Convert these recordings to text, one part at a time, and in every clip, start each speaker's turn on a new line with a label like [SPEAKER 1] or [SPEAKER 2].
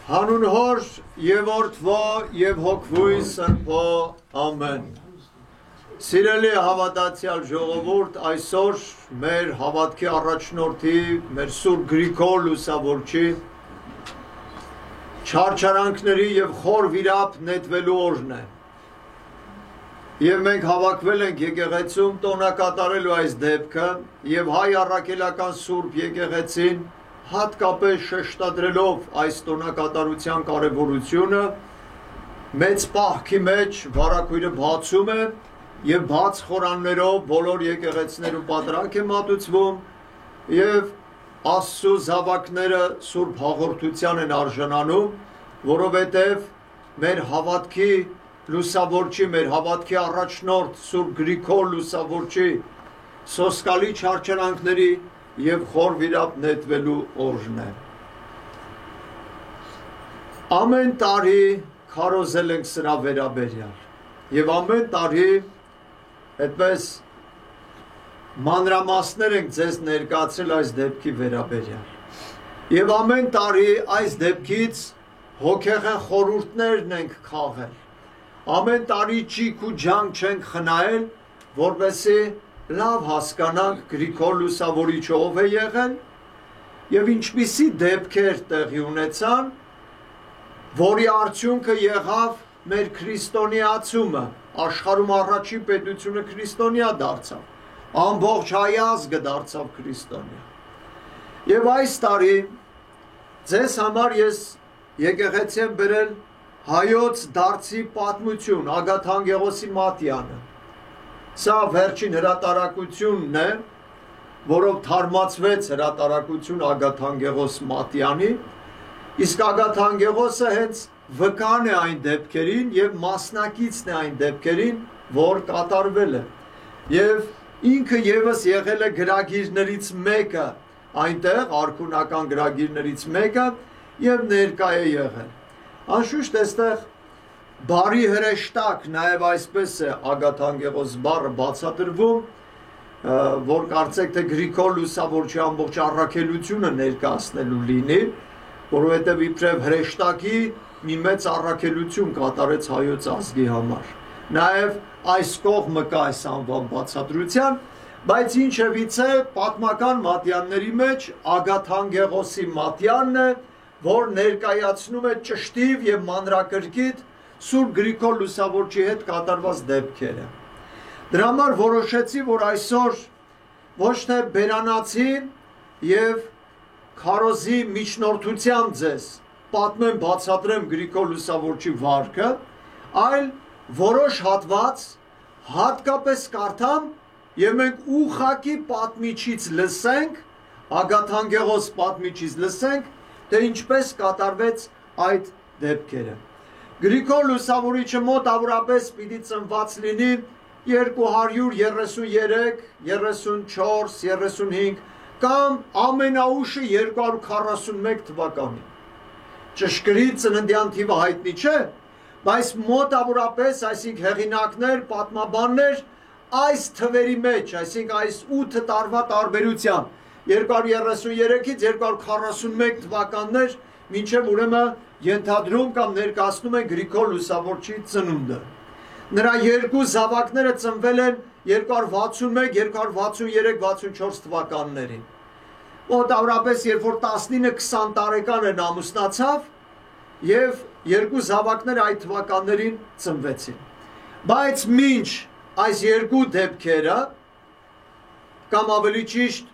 [SPEAKER 1] Հանուն Հոր եւ Որդվո եւ Հոգվույ Սրբո ամեն։ Սիրելի հավատացյալ ժողովուրդ, այսօր մեր հավատքի առաջնորդի, մեր Սուրբ Գրիգոր Լուսավորչի չարչարանքների եւ խոր վիրապ նետվելու օրն է։ Եվ մենք հավաքվել ենք եկեղեցում տոնակատարելու այս դեպքը եւ հայ առաքելական Սուրբ եկեղեցին հատկապես շեշտադրելով այս տոնակատարության կարևորությունը մեծ պահքի մեջ վարակույրը բացում է եւ բաց խորաններով բոլոր եկեղեցիներում պատրակ է մատուցվում եւ Աստծո զավակները Սուրբ հաղորդության են արժանանում, որովհետեւ մեր հավատքի լուսավորչի, մեր հավատքի առաջնորդ Սուրբ Գրիգոր Լուսավորչի սոսկալի չարչարանքների եւ խոր վիրապ նետվելու օրն է։ Ամեն տարի քարոզել ենք սրա վերաբերյալ եւ ամեն տարի այդպես մանրամասներ ենք ձեզ ներկայացրել այս դեպքի վերաբերյալ եւ ամեն տարի այս դեպքից հոգեղեն խորհուրդներն ենք քաղել, ամեն տարի ճիք ու ջանք չենք խնայել, որպեսզի լավ հասկանանք Գրիգոր Լուսավորիչը ով է եղել եւ ինչպիսի դեպքեր տեղի ունեցան, որի արդյունքը եղավ մեր քրիստոնեացումը, աշխարհում առաջին պետությունը քրիստոնյա դարձավ, ամբողջ հայ ազգը դարձավ քրիստոնյա։ Եվ այս տարի ձեզ համար ես եկեղեցի եմ բերել հայոց դարձի պատմություն Ագաթան Գեղոսի Մատյանը։ Սա վերջին հրատարակությունն է, որով թարմացվեց հրատարակություն Ագաթան Գեղոս Մատյանի, իսկ Ագաթան Գեղոսը հենց վկան է այն դեպքերին եւ մասնակիցն է այն դեպքերին, որ կատարվել է։ Եվ ինքը եւս եղել է գրագիրներից մեկը, այնտեղ արքունական գրագիրներից մեկը եւ ներկա է եղել։ Անշուշտ այստեղ բարի հրեշտակ նաեւ այսպես է Ագաթան Գեղոս բառը բացատրվում, որ կարծեք թե Գրիգոր Լուսավորչի ամբողջ առաքելությունը ներկայացնելու լինի, որովհետեւ իբրև հրեշտակի մի մեծ առաքելություն կատարեց հայոց ազգի համար։ Նաեւ այս կողմը կա այս անվան բացատրության, բայց ինչևիցե պատմական մատյանների մեջ Ագաթան Գեղոսի Մատյանն է, որ ներկայացնում է ճշտիվ եւ մանրակրկիտ Սուրբ Գրիգոր Լուսավորչի հետ կատարված դեպքերը։ Դրա համար որոշեցի, որ այսօր ոչ թե բերանացի եւ քարոզի միջնորդությամբ ձեզ պատմեմ, բացատրեմ Գրիգոր Լուսավորչի վարքը, այլ որոշ հատված հատկապես կարդամ եւ մենք ուղղակի պատմիչից լսենք, Ագաթան Գեղոս պատմիչից լսենք, թե ինչպես կատարվեց այդ դեպքերը։ Գրիգոր Լուսավորիչը մոտավորապես պիտի ծնված լինի 233, 34, 35 կամ ամենաուշը 241 թվականին։ Ճշգրիտ ծննդյան թիվը հայտնի չէ, բայց մոտավորապես, այսինքն հեղինակներ, պատմաբաններ այս թվերի մեջ, այսինքն այս 8 տարվա տարբերությամբ 233-ից 241 թվականներ մինչև ուրեմն ենթադրում կամ ներկայացնում են Գրիգոր Լուսավորչի ծնունդը։ Նրա երկու զավակները ծնվել են 261, 263, 64 թվականներին։ Մոտավորապես երբ որ 19-20 տարեկան են ամուսնացավ եւ երկու զավակներ այդ թվականներին ծնվեցին։ Բայց մինչ այս երկու դեպքերը կամ ավելի ճիշտ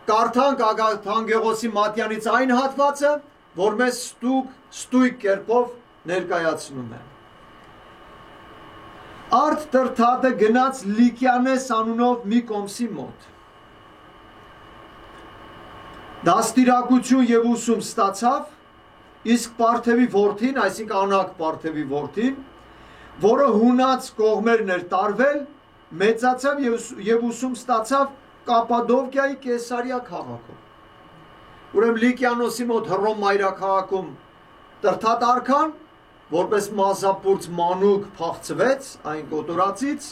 [SPEAKER 1] կարդանք Ագաթան Գեղոսի Մատյանից այն հատվածը, որ մեզ ստույգ կերպով ներկայացնում է։ Արդ Տրթատը գնաց Լիկյանես անունով մի կոմսի մոտ։ Դաստիարակություն եւ ուսում ստացավ, իսկ Պարթևի որդին, այսինքն Անակ Պարթևի որդին, որը հունած կողմերն էր տարվել, մեծացավ եւ ուսում ստացավ Կապադովկիայի Կեսարիա քաղաքում։ Ուրեմն Լիկյանոսի մոտ Հռոմ մայրաքաղաքում Տրթատ արքան, որպես մազապուրց մանուկ փախցվեց այն կոտորածից,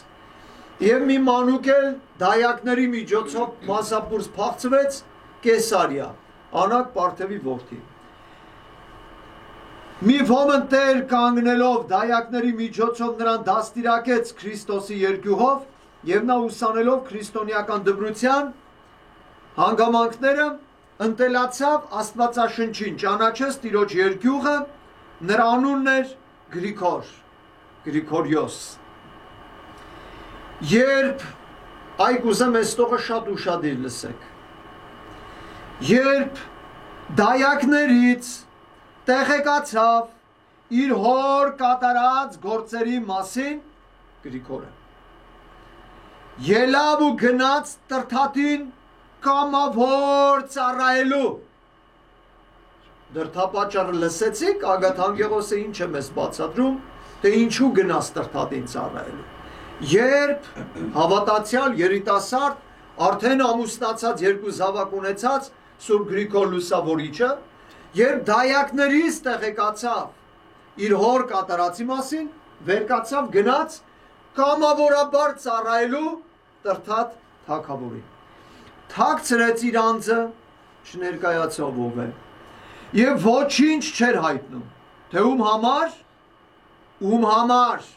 [SPEAKER 1] եւ մի մանուկ էլ դայակների միջոցով մազապուրց փախցվեց Կեսարիա, Անակ Պարթևի որդի։ Մի ոմն Տեր կանգնելով դայակների միջոցով նրան դաստիարակեց Քրիստոսի երկյուղով եւ նա ուսանելով քրիստոնեական դպրության հանգամանքները ընտելացավ Աստվածաշնչին, ճանաչեց Տիրոջ երկյուղը, նրա անունն էր Գրիգորիոս։ Երբ այ կուզեմ այս տողը շատ ուշադիր լսեք։ Երբ դայակներից տեղեկացավ իր հոր կատարած գործերի մասին Գրիգորը, ելավ ու գնաց Տրդատին կամավոր ծառայելու։ Դրդապատճառը լսեցիք, Ագաթ Անգեղոսը ինչ է մեզ բացատրում, թե ինչու գնաց Տրդատին ծառայելու։ Երբ հավատացյալ երիտասարդ, արդեն ամուսնացած երկու զավակ ունեցած Սուրբ Գրիգոր Լուսավորիչը, երբ դայակներից տեղեկացավ իր հոր կատարածի մասին, վեր կացավ գնաց կամավորաբար ծառայելու Տրդատ թագավորին։ Թաքցրեց իր անձը, չներկայացավ ով է, եւ ոչինչ չէր հայտնում, թե ում համար,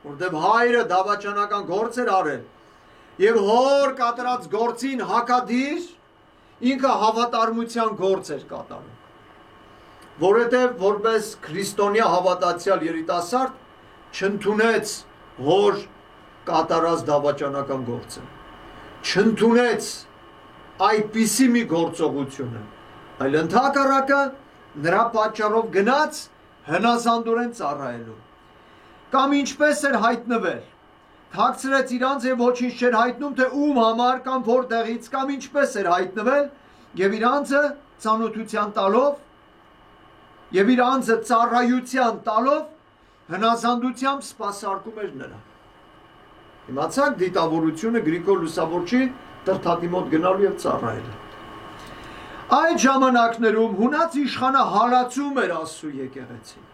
[SPEAKER 1] որտեւ հայրը դավաճանական գործ էր արել, եւ հոր կատարած գործին հակադիր ինքը հավատարմության գործ էր կատարում, որովհետեւ որպես քրիստոնյա հավատացյալ երիտասարդ չընդունեց հոր կատարած դավաճանական գործը, չընդունեց այդպիսի մի գործողությունը, այլ ընդհակառակը նրա պատճառով գնաց հնազանդորեն ծառայելու։ Կամ ինչպես էր հայտնվել, թաքցրեց իր անձը եւ ոչինչ չէր հայտնում, թե ում համար կամ որտեղից, կամ ինչպես էր հայտնվել, եւ իր անձը ծանոթության տալով եւ իր անձը ծառայության տալով հնազանդությամբ սպասարկում էր նրան։ Իմացաք դիտավորությունը Գրիգոր Լուսավորչի Տրդատի մոտ գնալու եւ ծառայելու։ Այդ ժամանակներում հունած իշխանը հալածում էր Աստծո եկեղեցին։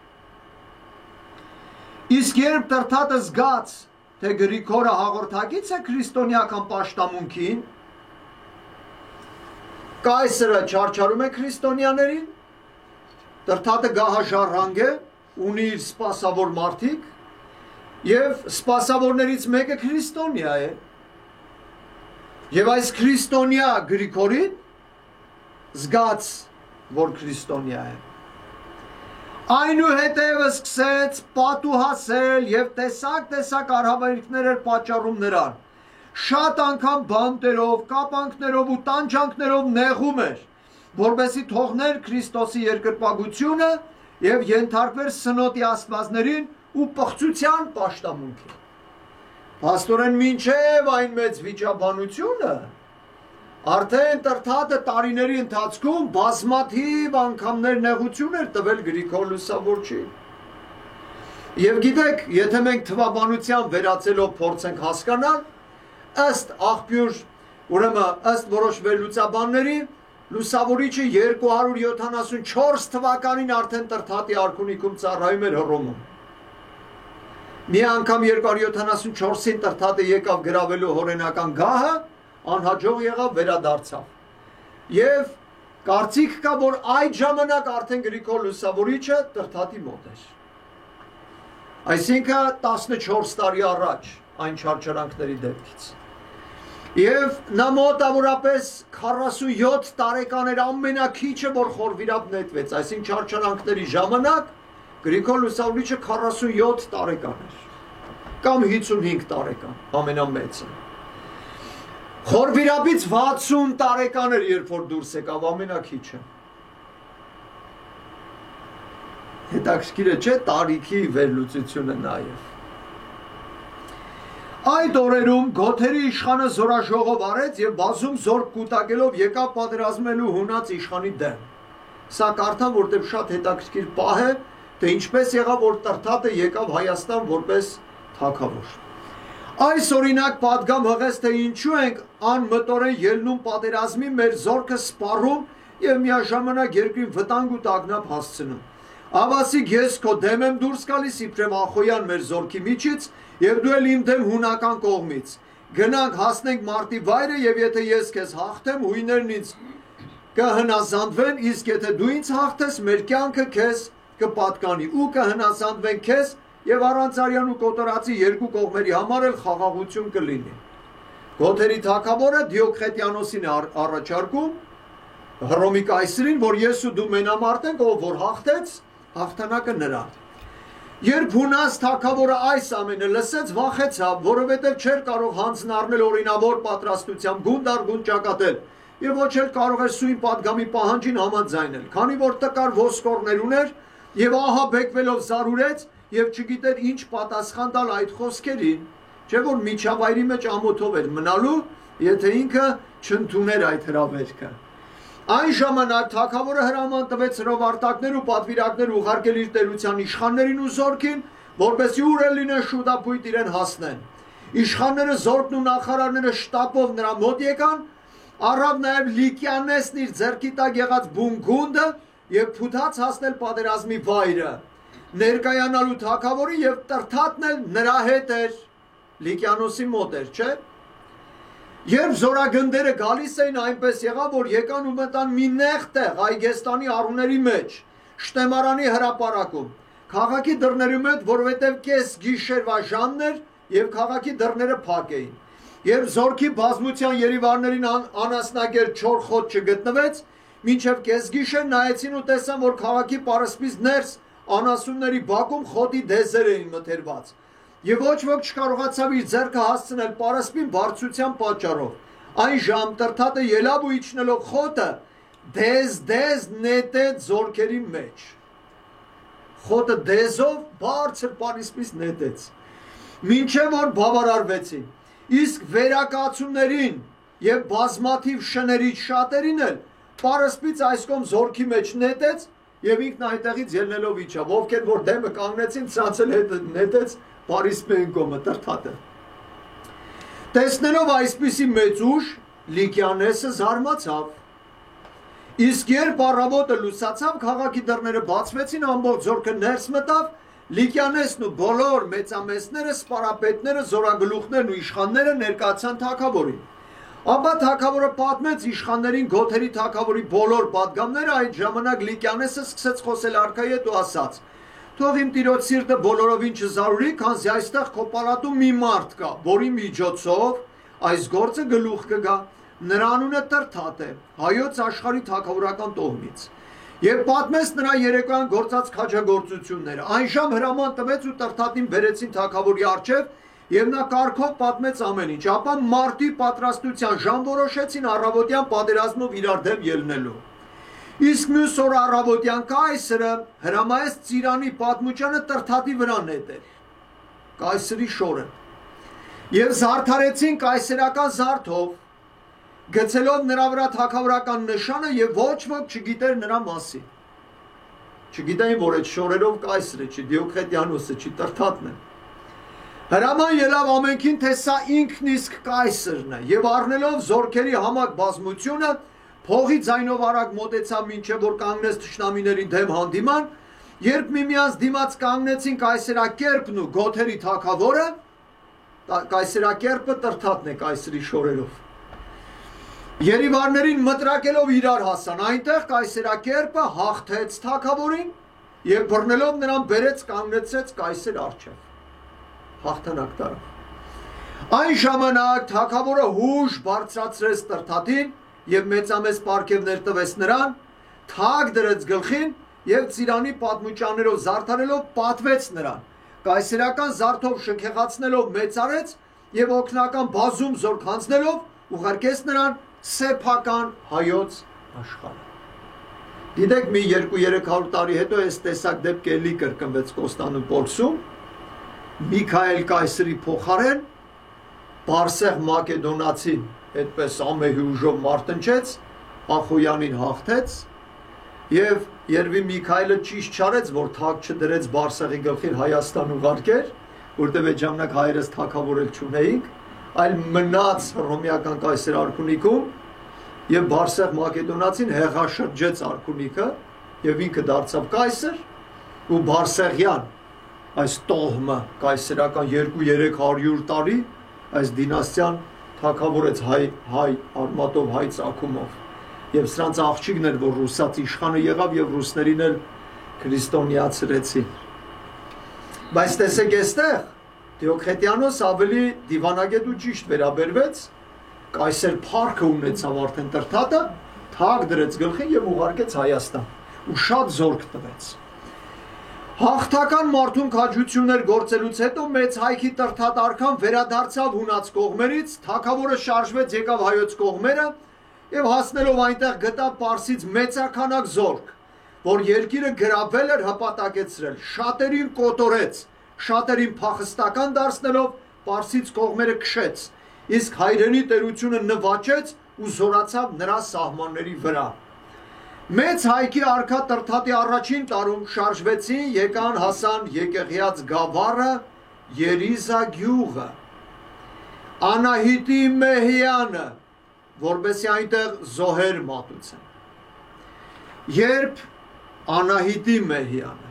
[SPEAKER 1] Իսկ երբ Տրդատը զգաց, թե Գրիգորը հաղորդակից է քրիստոնեական պաշտամունքին, կայսրը չարչարում է քրիստոնյաներին, Տրդատը գահաժառանգ է, ունի իր սպասավոր մարդիկ, եւ սպասավորներից մեկը քրիստոնյա է, եւ այս քրիստոնյա Գրիգորին զգաց, որ քրիստոնյա է, այնուհետև սկսեց պատուհասել եւ տեսակ արհավիրքներ էր պատճառում նրան, շատ անգամ բանտերով, կապանքներով ու տանջանքներով նեղում էր, որպեսզի թողներ Քրիստոսի երկրպագությունը եւ ենթարկվեր սնոտի աստվածներին ու պղծության պաշտամունքին։ Փաստորեն մինչև այն մեծ վիճաբանությունը արդեն Տրդատը տարիների ընթացքում բազմաթիվ անգամներ նեղություն էր տվել Գրիգոր Լուսավորչին։ Եվ գիտեք, եթե մենք թվաբանության վերածելով փորձենք հասկանալ, ըստ աղբյուր, ուրեմն ըստ որոշ վերլուծաբանների, Լուսավորիչը 274 թվականին արդեն Տրդատի արքունիքում ծառայում էր Հռոմում։ Մի անգամ 274-ին Տրդատը եկավ գրավելու հորենական գահը, անհաջող եղավ, վերադարձավ։ Եվ կարծիք կա, որ այդ ժամանակ արդեն Գրիգոր Լուսավորիչը Տրդատի մոտ էր։ Այսինքն 14 տարի առաջ այն չարչարանքների դեպքից։ Եվ նա մոտավորապես 47 տարեկան էր ամենակիչը, որ խորվիրապ նետվեց, այսինքն չարչարանքների ժամանակ Գրիգոր Լուսավորիչը 47 տարեկան էր, կամ 55 տարեկան, ամենամեծը։ Խորվիրապից 60 տարեկան էր, երբ որ դուրս եկավ, ամենակիչը։ Հետաքրքիր է, չէ՞, տարիքի վերլուծությունը նաև։ Այդ օրերում Գոթերի իշխանը զորաժողով արեց եւ բազում զորք կուտակելով եկավ պատերազմելու հունած իշխանի դեմ։ Սա կարդամ, որտեղ շատ հետաքրքիր պահ է, թե ինչպես եղավ, որ Տրդատը եկավ Հայաստան որպես թագավոր։ Այս օրինակ պատգամ հղեց, թե ինչու ենք անմտորեն ելնում պատերազմի, մեր զորքը սպառում եւ միաժամանակ երկրին վտանգ ու տագնապ հասցնում։ Ավասիկ ես քո դեմ եմ դուրս գալիս իբրև Ախոյան մեր զորքի միջից եւ դու էլ իմ դեմ հունական կողմից։ Գնանք հասնենք մարտի վայրը եւ եթե ես քեզ հաղթեմ, հույներն ինձ կհնազանդվեն, իսկ եթե դու ինձ հաղթես, մեր կյանքը քեզ կպատկանի ու կհնազանդվեն քեզ եւ առանց արյան ու կոտորածի երկու կողմերի համար էլ խաղաղություն կլինի։ Գոթերի թագավորը Դիոկլետիանոսին է առաջարկում Հռոմի կայսրին, որ ես ու դու մենամարտ ենք, ով որ հաղթեց, հաղթանակը նրան։ Երբ Հունաս թագավորը այս ամենը լսեց, վախեցավ, որովհետև չէր կարող հանձն առնել օրինավոր պատրաստությամբ գունդ առ գունդ ճակատել եւ ոչ էլ կարող էր սույն պատգամի պահանջին համաձայնել, քանի որ տկար ոսկորներ ուներ եւ ահա բեկվելով զարուրեց եւ չգիտեր ինչ պատասխան տալ այդ խոսքերին, չէ որ միջավայրի մեջ ամոթով էր մնալու, եթե ինքը չընդուներ այդ հրավերքը։ Այն ժամանակ թագավորը հրաման տվեց հրովարտակներ ու պատվիրակներ ուղարկել իր տերության իշխաններին ու զորքին, որպեսզի ուր լինեն շուտապույտ իրեն հասնեն։ Իշխանները, զորքն ու նախարարները շտապով նրա մոտ եկան, առավ նաև Լիկիանեսն իր ձեռքի տակ եղած բուն գունդը եւ փութած հասնել պատերազմի վայրը։ Ներկայանալու թագավորի եւ տրթատն էլ նրա հետ էր, Լիկիանոսի մոտ էր, չէ՞։ Երբ զորագնդերը գալիս էին, այնպես եղավ, որ եկան ու մտան մի նեղ տեղ Այգեստանի առուների մեջ, Շտեմարանի հրապարակում, քաղաքի դռների մոտ, որովհետև կես գիշերվա ժամն էր եւ քաղաքի դռները փակ էին։ Երբ զորքի բազմության երիվարներին անասնագեր չոր խոտ չգտնվեց, մինչև կեսգիշեր նայեցին ու տեսան, որ քաղաքի պարսպից ներս անասունների բակում խոտի դեզեր էին մթերված։ Եվ ոչ ոք չկարողացավ իր ձեռքը հասցնել պարսպին բարձրության պատճառով։ Այն ժամ տրթատը ելավ ու իջնելով խոտը դեզ նետեց զորքերի մեջ։ Խոտը դեզով բարձր պարսպից նետեց, մինչև որ բավարարվեցին։ Իսկ վերակացումներին եւ բազմաթիվ շներից շատերին էլ պարսպից այս կողմ զորքի մեջ նետեց եւ ինքն այնտեղից ելնելով իջավ, ովքեր որ դեմը կանգնեցին, ցածել հետ նետեց պարսպին կողմը տրթատը։ Տեսնելով այսպիսի մեծ ուժ, Լիկիանեսը զարմացավ։ Իսկ երբ առավոտը լուսացավ, քաղաքի դռները բացվեցին, ամբողջ զորքը ներս մտավ, Լիկիանեսն ու բոլոր մեծամեծները, սպարապետները, զորագլուխներն ու իշխանները ներկայացան թագավորին։ Ապա թագավորը պատմեց իշխաններին Գոթերի թագավորի բոլոր պատգամները, այդ ժամանակ Լիկիանեսը սկսեց խոսել արքայի հետ ու ասաց. Թող իմ տիրոջ սիրտը բոլորովին չզարուրի, քանզի այստեղ քո պալատում մի մարդ կա, որի միջոցով այս գործը գլուխ կգա, նրա անունը Տրթատ է, հայոց աշխարհի թագավորական տոհմից։ Եվ պատմեց նրա երեկոյան գործած քաջագործությունները։ Այն ժամ հրաման տվեց ու Տրթատին բերեցին թագավորի առջև եւ նա կարգով պատմեց ամեն ինչ։ Ապա մարտի պատրաստության ժամ որոշեցին առավոտյան պատերազմով իրար դեմ ելնելու։ Իսկ մյուս օր առավոտյան կայսրը հրամայեց Ծիրանի պատմուճանը Տրթատի վրա նետել, կայսրի շորը։ Եվ զարդարեցին կայսերական զարդով, գցելով նրա վրա թագավորական նշանը եւ ոչ ոք չգիտեր նրա մասին։ Չգիտեին, որ այդ շորերով կայսրը չի, Դիոկլետիանոսը չի, Տրթատն է։ Հրաման ելավ ամենքին, թե սա ինքն իսկ կայսրն է եւ առնելով զորքերի համակ բազմությունը փողի ձայնով արագ մոտեցավ մինչև որ կանգնեց թշնամիների դեմ հանդիման, երբ միմյանց դիմաց կանգնեցին կայսերակերպն ու Գոթերի թագավորը, կայսերակերպը Տրթատն է կայսրի շորերով։ Երիվարներին մտրակելով իրար հասան, այնտեղ կայսերակերպը հաղթեց թագավորին եւ բռնելով նրան բերեց կանգնեցրեց կայսեր առջև։ Հաղթանակ տարավ։ Այն ժամանակ թագավորը հուժ բարձրացրեց Տրթատին եւ մեծամեծ պարգևներ տվեց նրան, թագ դրեց գլխին եւ Ծիրանի պատմուճաներով զարդարելով պատվեց նրան, կայսերական զարդով շքեղացնելով մեծարեց եւ օգնական բազում զորք հանձնելով ուղարկեց նրան սեփական հայոց աշխարհ։ Գիտեք, մի 200-300 տարի հետո այս տեսակ դեպք էլի կրկնվեց Կոստանդնուպոլսում, Միքայել կայսրի փոխարեն Բարսեղ Մակեդոնացին այդպես ամեհի ուժով մարտնչեց, Ախոյանին հաղթեց եւ երևի Միքայելը ճիշտ չարեց, որ թագ չդրեց Բարսեղի գլխին Հայաստան ուղարկեր, որտեղ այդ ժամանակ հայերս թագավորել չունեինք, այլ մնաց հռոմեական կայսր արքունիքում եւ Բարսեղ Մակեդոնացին հեղաշրջեց արքունիքը եւ ինքը դարձավ կայսր ու Բարսեղյան այս տոհմը կայսերական 200-300 տարի այս դինաստիան թագավորեց հայ արմատով, հայ ծագումով։ Եվ սրանց աղջիկն էր, որ ռուսաց իշխանը եղավ եւ ռուսներին էլ քրիստոնեացրեցին։ Բայց տեսեք այստեղ Դիոկլետիանոս ավելի դիվանագետ ու ճիշտ վերաբերվեց, կայսեր փառքը ունեցավ արդեն տրթատը, թագ դրեց գլխին եւ ուղարկեց Հայաստան ու շատ զորք տվեց։ Հաղթական մարդուն քաջություններ գործելուց հետո մեծ հայքի տրթատ արքան վերադարձավ հունաց կողմերից, թագավորը շարժվեց եկավ հայոց կողմերը եւ հասնելով այնտեղ գտավ Պարսից մեծականակ զորք, որ երկիրը գրավել էր հպատակեցրել, շատերին կոտորեց, շատերին փախստական դարձնելով Պարսից կողմերը քշեց, իսկ հայրենի տերությունը նվաճեց ու զորացավ նրա սահմանների վրա։ Մեծ հայքի արքա տրթատի առաջին տարում շարժվեցին, եկան հասան Եկեղյաց գավառը, Երիզա գյուղը, Անահիտի Մեհյանը, որբեսի այնտեղ զոհեր մատուցեն։ Երբ Անահիտի Մեհյանը,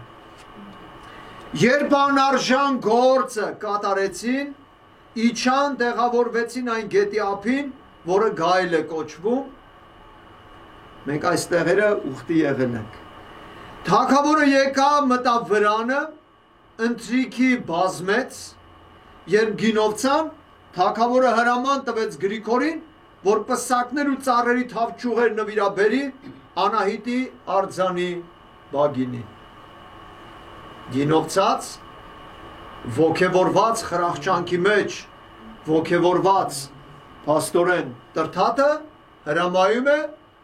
[SPEAKER 1] երբ անարժան գործը կատարեցին, իջան տեղավորվեցին այն գետի ափին, որը Գայլ է կոչվում, մենք այս տեղերը ուխտի եղել ենք։ Թագավորը եկավ մտավ վրանը, ընթրիքի բազմեց, երբ գինովցան, թագավորը հրաման տվեց Գրիգորին, որ պսակներ ու ծառերի թավջուղեր նվիրաբերի Անահիտի արձանի բագինին։ Գինովցած, ոգևորված խրախճանքի մեջ, ոգևորված փաստորեն տրթատը հրամայում է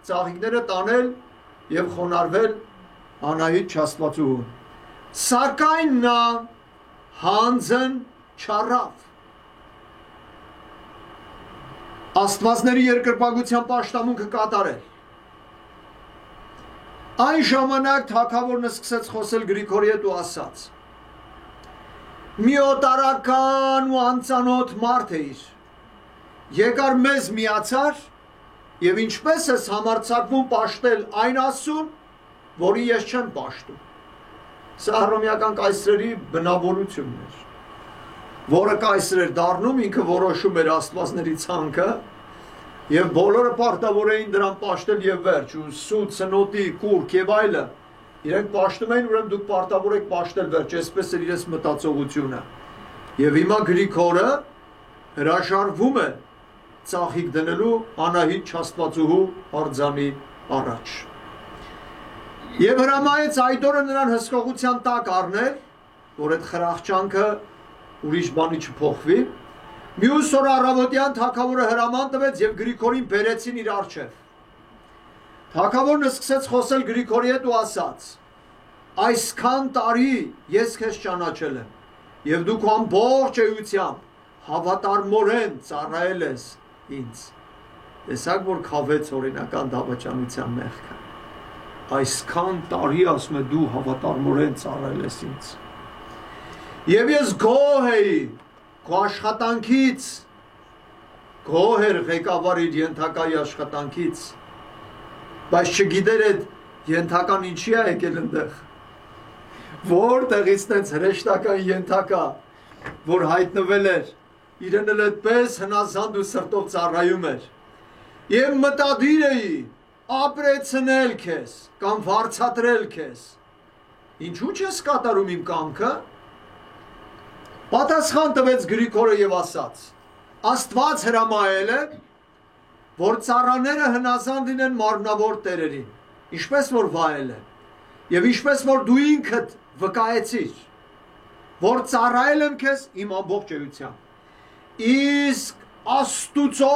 [SPEAKER 1] ծաղիկները տանել եւ խոնարհվել Անահիտ Չաստվածուհուն։ Սակայն նա հանձն չառավ։ Աստվածների երկրպագության պաշտամունքը կատարել։ Այն ժամանակ թագավորն սկսեց խոսել Գրիգորի հետ ու ասաց. մի օտարական ու անծանոթ մարդ էիր, եկար մեզ միացար եւ ինչպես ես համարձակվում պաշտել այն Աստծուն, որի ես չեմ պաշտում։ Սա հռոմեական կայսրերի բնավորությունն էր, որը կայսր էր դառնում, ինքը որոշում էր աստվածների ցանկը եւ բոլորը պարտավոր էին դրան պաշտել եւ վերջ, ու սուտ, սնոտի, կուրք եւ այլը իրենք պաշտում էին, ուրեմն դուք պարտավոր եք պաշտել վերջ, այսպես էր իրենց մտածողությունը։ Եվ հիմա Գրիգորը հրաժարվում է ծաղիկ դնելու Անահիտ Չաստվածուհու արձանի առաջ։ Եվ հրամայեց այդ օրը նրան հսկողության տակ առնել, որ այդ խրախճանքը ուրիշ բանի չփոխվի։ Մյուս օրը առավոտյան թագավորը հրաման տվեց եւ Գրիգորին բերեցին իր առջև։ Թագավորն սկսեց խոսել Գրիգորի հետ ու ասաց. այսքան տարի ես քեզ ճանաչել եմ եւ դու քո ամբողջ էությամբ հավատարմորեն ծառայել ես ինձ։ Տեսակ որ խավեց օրինական դավաճանության մեղքը։ Այսքան տարի ասում է դու հավատարմորեն ծառայել ես ինձ։ Եվ ես գոհ էի քո աշխատանքից, գոհ էր ղեկավար իր ենթակայի աշխատանքից, բայց չգիտեր այդ ենթական ինչի է եկել ընդեղ, որտեղից տենց հրեշտական ենթակա, որ հայտնվել էր, իրեն էլ այդպես հնազանդ ու սրտով ծառայում էր, եւ մտադիր էի ապրեցնել քեզ կամ վարձատրել քեզ, ինչու չես կատարում իմ կամքը։ Պատասխան տվեց Գրիգորը եւ ասաց. Աստված հրամայել է, որ ծառաները հնազանդ լինեն մարմնավոր տերերին, ինչպես որ վայել է, եւ ինչպես որ դու ինքդ վկայեցիր, որ ծառայել եմ քեզ իմ ամբողջ էությամբ։ Իսկ Աստուծո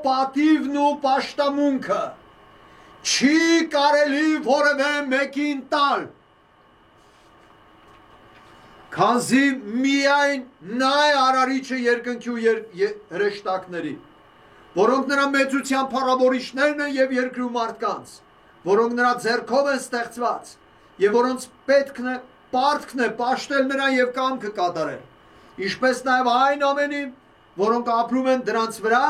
[SPEAKER 1] պատիվն ու պաշտամունքը չի կարելի որևէ մեկին տալ, քանզի միայն նա է արարիչը երկնքի ու հրեշտակների, որոնք նրա մեծության փառավորիչներն են եւ երկրի ու մարդկանց, որոնք նրա ձեռքով են ստեղծված եւ որոնց պարտքն է պաշտել նրան եւ կամքը կատարել, ինչպես նաեւ այն ամենին, որոնք ապրում են դրանց վրա,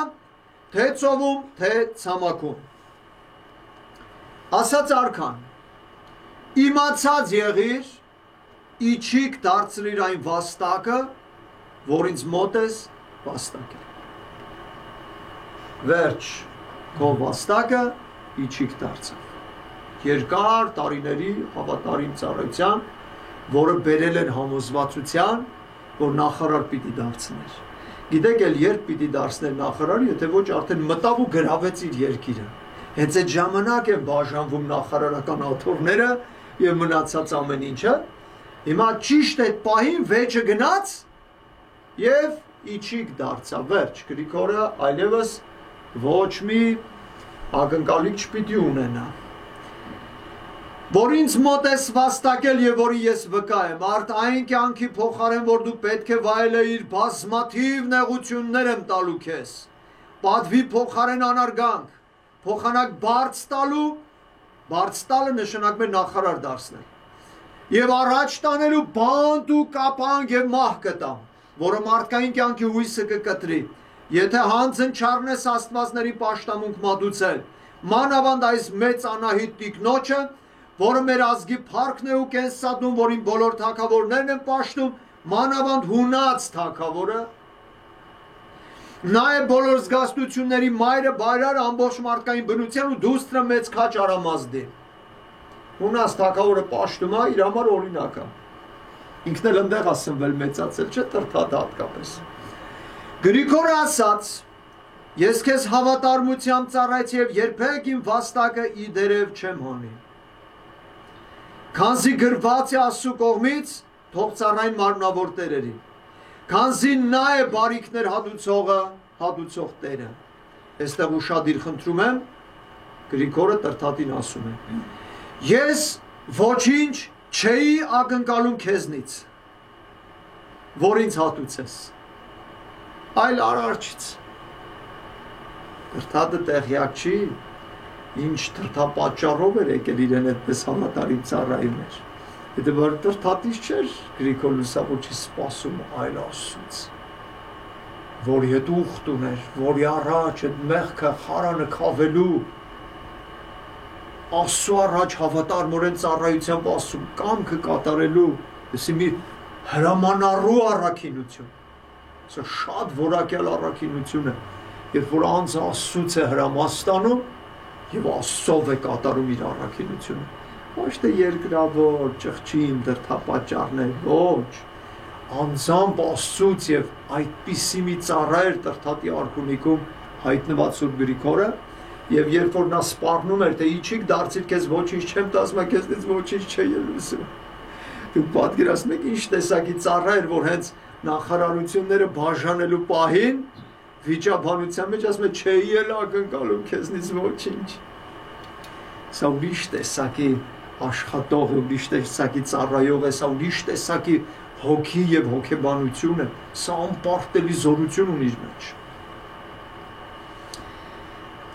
[SPEAKER 1] թե ծովում, թե ցամաքում։ Ասաց արքան. իմացած եղիր, իջիկ դարձրիր այն վաստակը, որ ինձ մոտ ես վաստակել։ Վերջ քո վաստակը իջիկ դարձավ։ Երկար տարիների հավատարիմ ծառայության, որը բերել են համոզվածության, որ նախարար պիտի դարձներ։ Գիտեք էլ երբ պիտի դարձներ նախարար, եթե ոչ արդեն մտավ ու գրավեց իր երկիրը։ Հենց այդ ժամանակ են բաժանվում նախարարական աթոռները եւ մնացած ամեն ինչը։ Հիմա ճիշտ այդ պահին վեճը գնաց եւ իջիկ դարձավ, վերջ, Գրիգորը այլևս ոչ մի ակնկալիք չպիտի ունենա։ Որ ինձ մոտ ես վաստակել եւ որի ես վկա եմ, արդ այն կյանքի փոխարեն, որ դու պետք է վայելեիր, բազմաթիվ նեղություններ եմ տալու քեզ, պատվի փոխարեն անարգանք, փոխանակ բարձ տալու, բարձ տալը նշանակում է նախարար դարձնել, եւ առաջ տանելու բանտ ու կապանք եւ մահ կտամ, որը մարդկային կյանքի հույսը կկտրի, եթե հանձն չառնես աստվածների պաշտամունք մատուցել, մանավանդ այս մեծ անահիտ տիկնոջը, որը մեր ազգի փառքն է ու կենսատուն, որին բոլոր թագավորներն են պաշտում, մանավանդ հունած թագավորը, նա է բոլոր զգաստությունների մայրը, բայրար, ամբողջ մարդկային բնության ու դուստրը մեծ քաչ արամազդի։ Հունած թագավորը պաշտում է, իր համար օրինակ է։ Ինքն էլ ընդեղ է սնվել, մեծացել, չէ՞ տրթադը հատկապես։ Գրիգորը ասաց. ես քեզ հավատարմությամբ ծառայեցի եւ երբեք իմ վաստակը իդերև չեմ հանի։ Քանզի գրված է Աստծու կողմից, թող ծառային մարմնավոր տերերի։ Քանզի նա է բարիքներ հատուցողը, հատուցող տերը։ Այստեղ ուշադիր խնդրում եմ, Գրիգորը տրթատին ասում է. ես ոչինչ չէի ակնկալում քեզնից, որ ինձ հատուցես, այլ արարչից։ Տրթատը տեղյակ չի, ինչ տրթապատճառով էր եկել իրեն այդպես հավատարիմ ծառայում էր։ Եթե որ տրթատից չէր Գրիգոր Լուսավորչի սպասում այլ Աստծուց, որի հետ ուխտ ուներ, որի առաջ այդ մեղքը խարանը քավելու, Աստծու առաջ հավատարմորեն ծառայությամբ Աստծու կամքը կատարելու, այսի մի հրամանառու առաքինություն, սա շատ որակյալ առաքինություն է, երբ որ անձը Աստծուց է հրամաստանում և Աստծով է կատարում իր առաքինությունը, ոչ թե երկրավոր, ճղճին, դրդապատճառներ, ոչ, անձամբ Աստծուց և այդպիսի մի ծառա էր տրթատի արքունիքում հայտնված Սուրբ Գրիգորը, և երբ որ նա սպառնում էր, թե իջիկ դարձիր քեզ ոչինչ չեմ տա, ասում է քեզնից ոչինչ չէ ելուսում։ Դուք պատկերացնում եք ինչ տեսակի ծառա էր, որ հենց նախարարությունները բաժանելու պահին վիճաբանության մեջ ասում է չէի էլ ակնկալում քեզնից ոչինչ։ Սա ուրիշ տեսակի աշխատող է, ուրիշ տեսակի ծառայող է, սա ուրիշ տեսակի հոգի և հոգեբանություն է, սա անպարտելի զորություն ունի իր մեջ։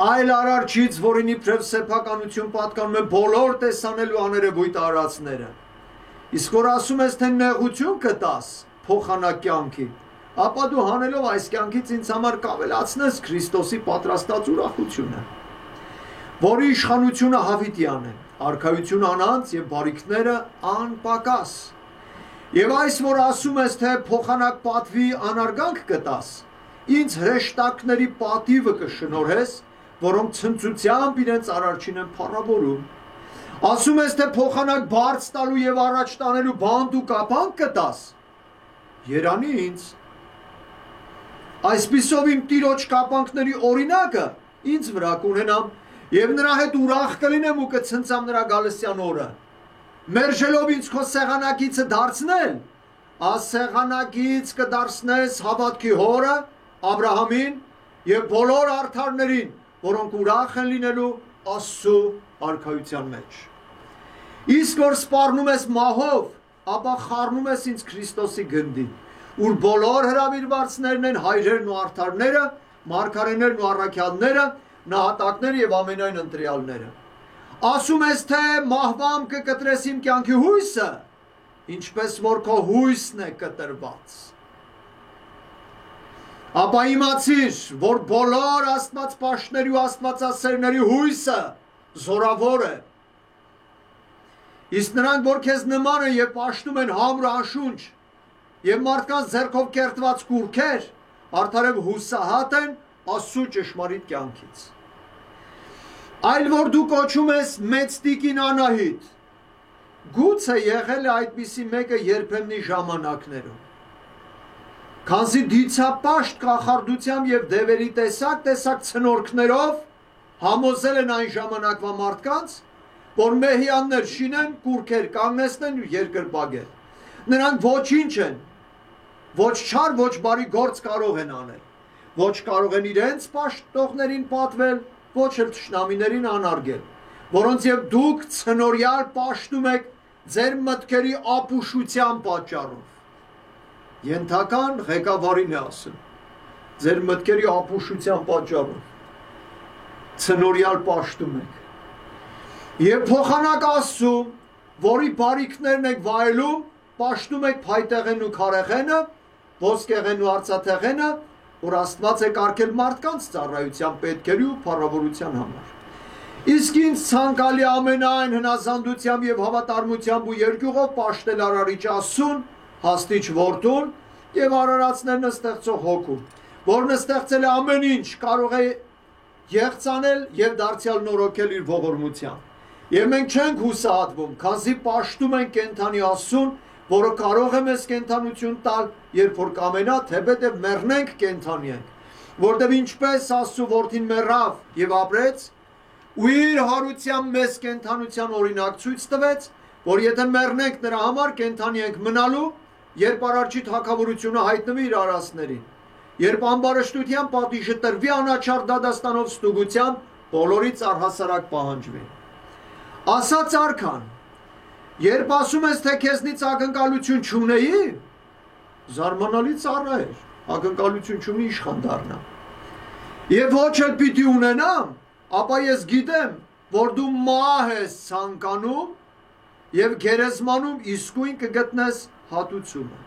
[SPEAKER 1] Այլ արարչից, որին իբրև սեփականություն պատկանում է բոլոր տեսանելու աներևույթ արածները։ Իսկ որ ասում ես, թե նեղություն կտաս փոխանակ կյանքի, ապա դու հանելով այս կյանքից ինձ համար կավելացնես Քրիստոսի պատրաստած ուրախությունը, որի իշխանությունը հավիտյան է, արքայություն անանց և բարիքները անպակաս։ Եվ այս, որ ասում ես, թե փոխանակ պատվի անարգանք կտաս, ինձ հրեշտակների պատիվը կշնորհես, որոնք ցնծությամբ իրենց արարչին են փառավորում։ Ասում ես, թե փոխանակ բարձ տալու և առաջ տանելու բանտ ու կապանք կտաս, երանի ինձ։ Այսպիսով իմ տիրոջ կապանքների օրինակը ինձ վրա կունենամ և նրա հետ ուրախ կլինեմ ու կցնծամ նրա գալստյան օրը։ Մերժելով ինձ քո սեղանակիցը դարձնել, ասեղանակից կդարձնես հավատքի հորը Աբրահամին և բոլոր արդարներին, որոնք ուրախ են լինելու Աստծու արքայության մեջ։ Իսկ որ սպառնում ես մահով, ապա խառնում ես ինձ Քրիստոսի գնդին, ուր բոլոր հրավիրվածներն են հայրերն ու արդարները, մարգարեներն ու առաքյալները, նահատակները և ամենայն ընտրյալները։ Ասում ես, թե մահվամ կկտրես իմ կյանքի հույսը, ինչպես որ քո հույսն է կտրված։ Ապա իմացիր, որ բոլոր աստվածպաշտների ու աստվածասերների հույսը զորավոր է։ Իսկ նրանք, որ քեզ նման են և պաշտում են համր անշունչ և մարդկանց ձեռքով կերտված կուռքեր, արդարև հուսահատ են Աստծու ճշմարիտ կյանքից։ Այլ որ դու կոչում ես մեծ տիկին Անահիտ, գուցե եղել է այդպիսի մեկը երբեմնի ժամանակներում, քանզի դիցապաշտ կախարդությամբ և դևերի տեսակ ցնորքներով համոզել են այն ժամանակվա մարդկանց, որ մեհյաններ շինեն, կուռքեր կանգնեցնեն ու երկրպագեն։ Նրանք ոչինչ են, ոչ չար, ոչ բարի գործ կարող են անել, ոչ կարող են իրենց պաշտողներին պատվել, ոչ էլ թշնամիներին անարգել, որոնց և դուք ցնորյալ պաշտում եք ձեր մտքերի ապուշության պատճառով։ Ենթական ղեկավարին է ասում, ձեր մտքերի ապուշության պատճառով ցնորյալ պաշտում եք։ Եվ փոխանակ Աստծու, որի բարիքներն եք վայելում, պաշտում եք փայտեղեն ու քարեղենը, ոսկեղեն ու արծաթեղենը, որ Աստված է կարգել մարդկանց ծառայության, պետքերի ու փառավորության համար։ Իսկ ինձ ցանկալի ամենայն հնազանդությամբ և հավատարմությամբ ու երկյուղով պաշտել Արարիչ Աստծուն, հաստիչ Որդուն և արարածներն ստեղծող Հոգուն, որն ստեղծել է ամեն ինչ, կարող է եղծանել և դարձյալ նորոգել իր ողորմությամբ։ Եվ մենք չենք հուսահատվում, քանզի պաշտում ենք կենդանի Աստծուն, որը կարող է մեզ կենդանություն տալ, երբ որ կամենա, թեպետև մեռնենք կենդանի ենք, որտև ինչպես Աստծու Որդին մեռավ և ապրեց, ու իր հարությամբ մեզ կենդանության օրինակ ցույց տվեց, որ եթե մեռնենք նրա համար կենդանի ենք մնալու, երբ Արարչի թագավորությունը հայտնվի իր արածներին, երբ ամբարշտության պատիժը տրվի անաչառ դադաստանով ստուգությամբ, բոլորից առհասարակ պահանջվի։ Ասաց արքան, երբ ասում ես, թե քեզնից ակնկալություն չունեի, զարմանալի ծառա էր, ակնկալություն չունի իշխան դառնա։ Եվ ոչ էլ պիտի ունենամ, ապա ես գիտեմ, որ դու մահ ես ցանկանում և գերեզմանում իսկույն կգտնես հատուցումը։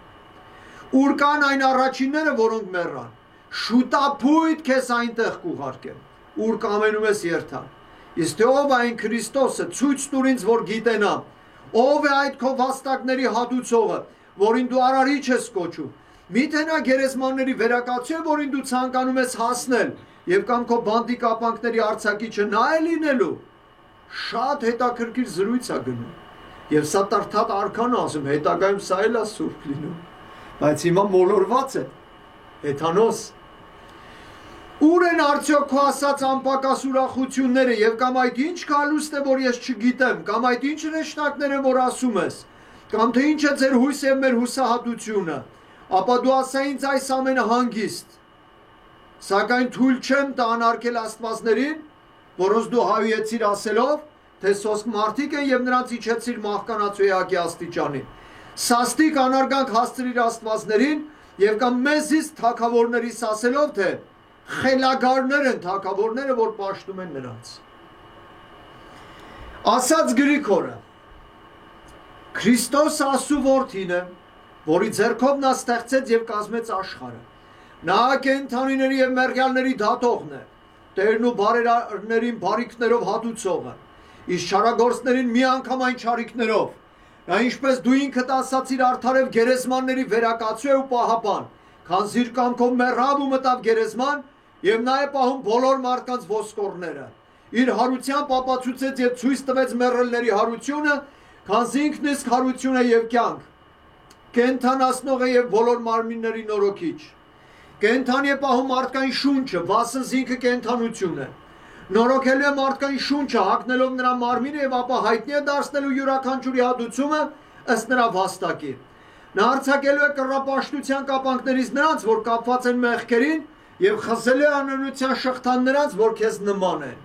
[SPEAKER 1] Ուր կան այն առաջինները, որոնք մեռան, շուտափույթ քեզ այնտեղ կուղարկեմ, ուր կամենում ես երթալ։ Իսկ թե ով այն Քրիստոսը, ցույց տուր ինձ, որ գիտենամ, ով է այդ քո վաստակների հատուցողը, որին դու Արարիչ ես կոչում։ Միթե նա գերեզմանների վերակացու է, որին դու ցանկանում ես հասնել, և կամ քո բանտի կապանքների արձակիչը նա է լինելու։ Շատ հետաքրքիր զրույց է գնում։ Եվ սա տարթատ արքան ասում, հետագայում սա էլ է սուրբ լինում, բայց հիմա մոլորված է, հեթանոս։ Ուր են արդյոք քո ասած անպակաս ուրախությունները, և կամ այդ ինչ գալուստ է, որ ես չգիտեմ, կամ այդ ինչ հրեշտակներ են, որ ասում ես, կամ թե ինչ է ձեր հույս և մեր հուսահատությունը, ապա դու ասա ինձ այս ամենը հանգիստ, սակայն թույլ չեմ տա անարգել աստվածներին, որոնց դու հայեցիր ասելով, թե սոսկ մարդիկ են և նրանց իջեցիր մահկանացու էակի աստիճանին։ Սաստիկ անարգանք հասցրիր աստվածներին և կամ մեզից թագավորներիս ասելով, թե խելագարներ են թագավորները, որ պաշտում են նրանց։ Ասաց Գրիգորը, Քրիստոս Աստծու որդին է, որի ձեռքով նա ստեղծեց և կազմեց աշխարհը։ Նա կենդանիների և մեռյալների դատողն է, Տերն ու բարերարներին բարիքներով հատուցողը, իսկ չարագործներին միանգամայն չարիքներով։ Նա ինչպես դու ինքդ ասացիր արդարև գերեզմանների վերակացու է ու պահապան, քանզի իր կամքով մեռավ ու մտավ գերեզման, և նա է պահում բոլոր մարդկանց ոսկորները։ Իր հարությամբ ապացուցեց և ցույց տվեց մեռելների հարությունը, քանզի ինքն իսկ հարություն է և կյանք, կենդանացնող է և բոլոր մարմինների նորոգիչ։ Կենդանի է պահում մարդկային շունչը, վասնզի ինքը կենդանություն է։ Նորոգելու է մարդկային շունչը, հագնելով նրա մարմինը և ապա հայտնի է դարձնելու յուրաքանչյուրի հատուցումը ըստ նրա վաստակի։ Նա արձակելու է կռապաշտության կապանքներից նրանց, որ կապված են մեղքերին, և խզելու է անօրենության շղթան նրանց, որ քեզ նման են։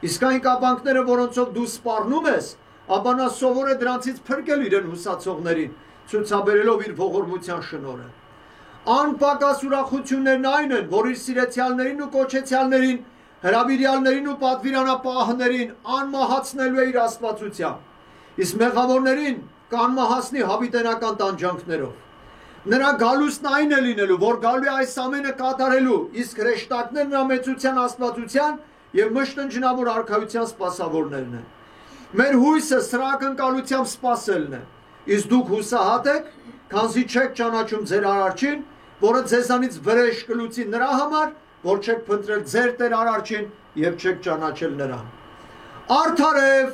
[SPEAKER 1] Իսկ այն կապանքները, որոնցով դու սպառնում ես, ապա նա սովոր է դրանցից փրկել իրեն հուսացողներին, ցուցաբերելով իր ողորմության շնորհը։ Անպակաս ուրախություններն այն են, որ իր սիրեցյալներին ու կոչեցյալներին, հրավիրյալներին ու պատվիրանապահներին անմահացնելու է իր աստվածությամբ, իսկ մեղավորներին կանմահացնի հավիտենական տանջանքներով։ Նրա գալուստն այն է լինելու, որ գալու է այս ամենը կատարելու, իսկ հրեշտակներն նրա մեծության աստվածության և մշտնջնավոր արքայության սպասավորներն են։ Մեր հույսը սրա ակնկալությամբ սպասելն է, իսկ դուք հուսահատ եք, քանզի չեք ճանաչում ձեր Արարչին, որը ձեզանից վրեժ կլուծի նրա համար, որ չեք փնտրել ձեր Տեր Արարչին և չեք ճանաչել նրան։ Արդարև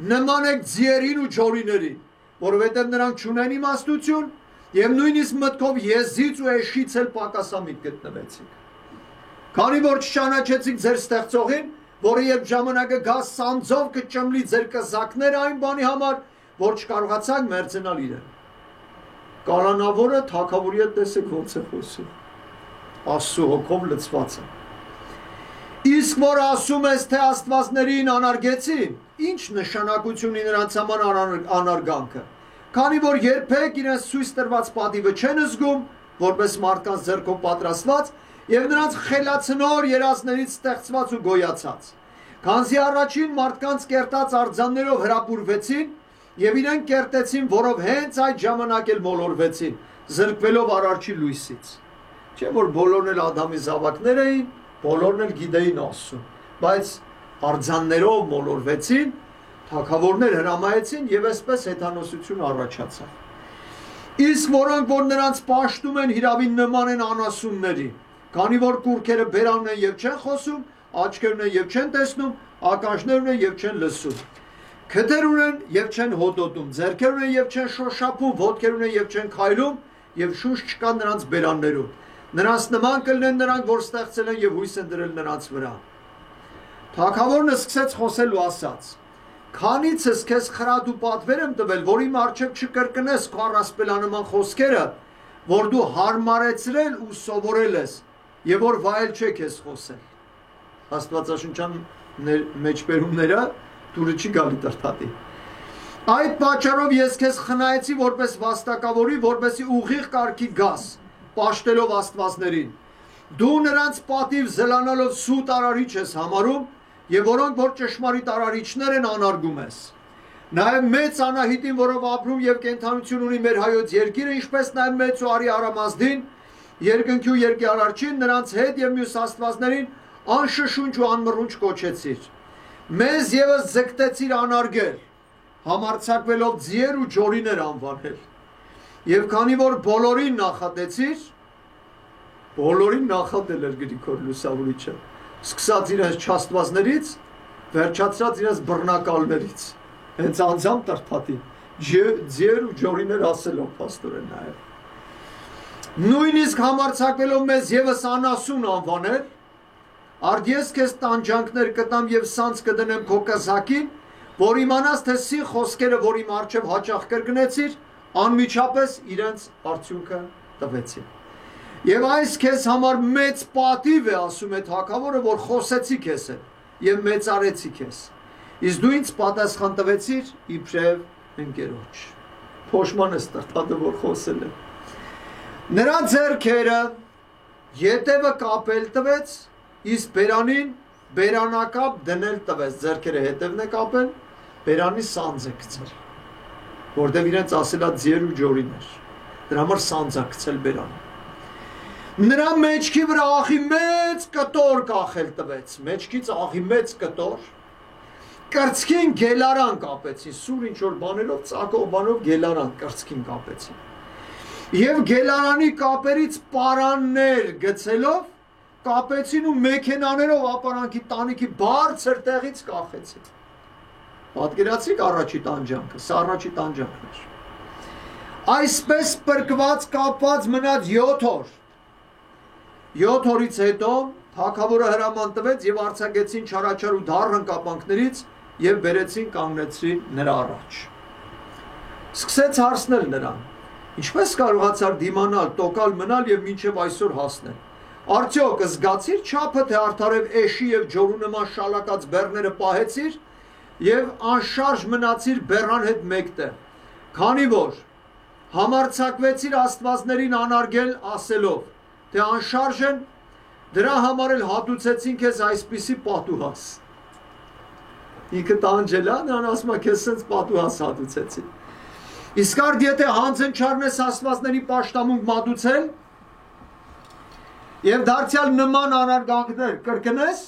[SPEAKER 1] նման եք ձիերին ու ջորիներին, որովհետև նրանք չունեն իմաստություն և նույնիսկ մտքով եզից ու էշից էլ պակասամիտ գտնվեցիք։ Քանի որ չճանաչեցիք ձեր ստեղծողին, որը երբ ժամանակը գա սանձով կճմլի ձեր կզակները այն բանի համար, որ չկարողացաք մերձենալ իրեն։ Կալանավորը թագավորի հետ տեսեք ոնց է խոսում, Աստծու հոգով լցված է։ Իսկ որ ասում ես, թե աստվածներին անարգեցի, ինչ նշանակություն ունի նրանց համար անարգանքը, քանի որ երբեք իրենց ցույց տրված պատիվը չեն զգում, որպես մարդկանց ձեռքով պատրաստված և նրանց խելացնոր երազներից ստեղծված ու գոյացած, քանզի առաջին մարդկանց կերտած արձաններով հրապուրվեցին և իրենք կերտեցին, որով հենց այդ ժամանակ էլ մոլորվեցին, զրկվելով արարչի լույսից։ Չէ՞ որ բոլորն էլ Ադամի զավակներ էին, բոլորն էլ գիտեին Աստծուն, բայց արձաններով մոլորվեցին, թագավորներ հրամայեցին և այսպես հեթանոսություն առաջացավ։ Իսկ որոնք, որ նրանց պաշտում են, հիրավին նման են անասունների, քանի որ կուռքերը բերանն են և չեն խոսում, աչքերն են և չեն տեսնում, ականջներն են և չեն լսում, քթեր ունեն և չեն հոտոտում, ձեռքեր ունեն և չեն շոշափում, ոտքեր ունեն և չեն քայլում, և շունչ չկա նրանց բերաններում։ Նրանց նման կլինեն նրանք, որ ստեղծել են և հույս են դրել նրանց վրա։ Թագավորն սկսեց խոսել ու ասաց. Քանիցս քեզ խրատ ու պատվեր եմ տվել, որ իմ առջև չկրկնես քո առասպելանման խոսքերը, որ դու հարմարեցրել ու սովորել ես, և որ վայել չէ քեզ խոսել։ Աստվածաշնչյան մեջբերումները դուրը չի գալի տրտատի։ Այդ պատճառով ես քեզ խնայեցի որպես վաստակավորի, որպեսզի ուղիղ կարգի գաս, պաշտելով աստվածներին։ Դու նրանց պատիվ զլանալով սուտ արարիչ ես համարում, և որոնք որ ճշմարիտ արարիչներ են անարգում ես։ Նաև մեծ Անահիտին, որով ապրում և կենդանություն ունի մեր հայոց երկիրը, ինչպես նաև մեծ ու արի Արամազդին, երկնքի ու երկի արարչին, նրանց հետ և մյուս աստվածներին անշշունչ ու անմռունչ կոչեցիր։ Մեզ ևս ձգտեցիր անարգել, համարձակվելով ձիեր ու ջորիներ անվանել։ Եվ քանի որ բոլորին նախատեցիր, բոլորին նախատել էր Գրիգոր Լուսավորիչը, սկսած իրենց չաստվածներից, վերջացրած իրենց բռնակալներից, հենց անձամբ տրտատի, ձիեր ու ջորիներ ասելով պաստորեն նաև։ Նույնիսկ համարձակվելով մեզ ևս անասուն անվանել, արդ ես քեզ տանջանքներ կտամ և սանձ կդնեմ քո կզակին, որ իմանաս, թե սի խոսքերը, որ իմ առջև հաճախ կրկնեցիր, անմիջապես իրենց արդյունքը տվեցին։ Եվ այս քեզ համար մեծ պատիվ է, ասում է թագավորը, որ խոսեցի քեզ հետ և մեծարեցի քեզ։ Իսկ դու ինձ պատասխան տվեցիր իբրև ընկերոջ։ Փոշման ես տրտատը, որ խոսել է։ Նրա ձեռքերը ետևը կապել տվեց, իսկ բերանին բերանակապ դնել տվեց, ձեռքերը հետևն է կապել, բերանի սանձ է գցել, որտև իրենց ասելա ձիեր ու ջորիներ, դրա համար սանձ է գցել բերանը։ Նրա մեջքի վրա աղի մեծ կտոր կախել տվեց, մեջքից աղի մեծ կտոր, կրծքին գելարան կապեցին, սուր ինչ-որ բաներով, ծակող բանով գելարան կրծքին կապեցին։ Եվ գելարանի կապերից պարաններ գցելով, կապեցին ու մեքենաներով ապարանքի տանիքի բարձր տեղից կախեցին։ Պատկերացրիք առաջի տանջանքը, սա առաջի տանջանքն էր։ Այսպես պրկված կապված մնաց 7 օր։ 7 օրից հետո թագավորը հրաման տվեց և արձակեցին չարաչար ու դառն կապանքներից և բերեցին կանգնեցրին նրա առաջ։ Սկսեց հարցնել նրան. ինչպես կարողացար դիմանալ, տոկալ մնալ և մինչև այսօր հասնել։ Արդյոք զգացիր չափը, թե արդարև էշի և ջորու նման շալակած բեռները պահեցիր և անշարժ մնացիր բեռան հետ մեկտեղ, քանի որ համարձակվեցիր աստվածներին անարգել ասելով, թե անշարժ են, դրա համար էլ հատուցեցին քեզ այսպիսի պատուհաս։ Ինքը տանջել է, նրան ասում է քեզ սենց պատուհաս հատուցեցին։ Իսկ արդ եթե հանձնչարն ես աստվածների պաշտամունք մատուցել և դարձյալ նման անարգանքներ կրկնես,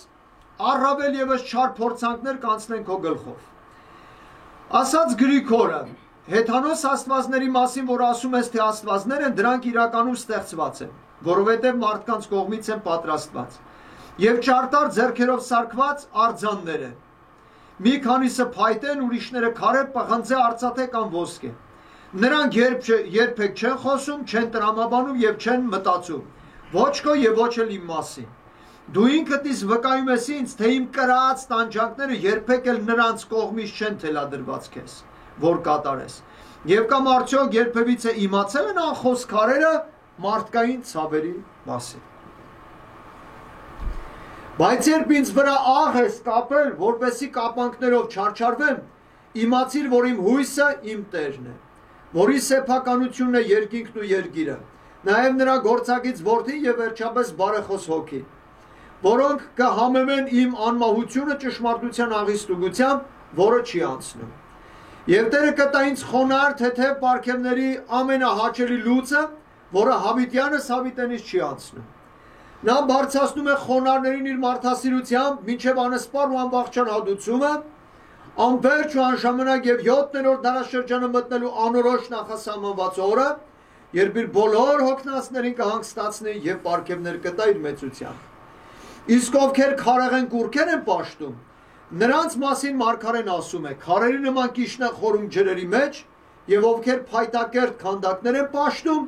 [SPEAKER 1] առավել ևս չար փորձանքներ կանցնեն քո գլխով։ Ասաց Գրիգորը, հեթանոս աստվածների մասին, որ ասում ես, թե աստվածներ են, դրանք իրականում ստեղծված են, որովհետև մարդկանց կողմից են պատրաստված և ճարտար ձեռքերով սարքված արձաններ են։ մի քանիսը փայտեն, ուրիշները քարե, պղնձե, արծաթե կամ ոսկե։ Նրանք երբեք չեն խոսում, չեն տրամաբանում եւ չեն մտածում, ոչ քո եւ ոչ էլ իմ մասին։ Դու ինքդ իս վկայում ես ինձ, թե իմ կրած տանջանքները երբեք էլ նրանց կողմից չեն թելադրված քեզ, որ կատարես։ Եվ կամ արդյոք երբևիցե իմացել են անխոս քարերը մարդկային ցավերի մասին։ Բայց երբ ինձ վրա աղ ես կապել, որպեսզի կապանքներով չարչարվեմ, իմացիր, որ իմ հույսը իմ Տերն է, որի սեփականությունն է երկինքն ու երկիրը, նաև նրա գործակից որդին եւ վերջապես բարեխոս հոգին, որոնք կհամեմեն իմ անմահությունը ճշմարտության աղիստուգությամբ, որը չի անցնում։ Եվ Տերը կտա ինձ խոնարհ թեթև պարգևների ամենահաճելի լուծը, որը հավիտյանս հավիտենից չի անցնում։ Նա բարձրացնում է խոնարհներին իր մարդասիրությամբ, մինչև անսպար ու անվախճան հատուցումը, անվերջ ու անժամանակ եւ 7-րդ դարաշրջանը մտնելու անորոշ նախասահմանված օրը, երբ իր բոլոր հոգնածներին կհանգստացնի եւ պարգևներ կտա իր մեծությամբ։ Իսկ ովքեր քարեղեն կուրքեր են պաշտում, նրանց մասին մարգարեն ասում է. քարերի նման կիշն է խորում ջրերի մեջ, եւ ովքեր փայտակերտ քանդակներ են պաշտում,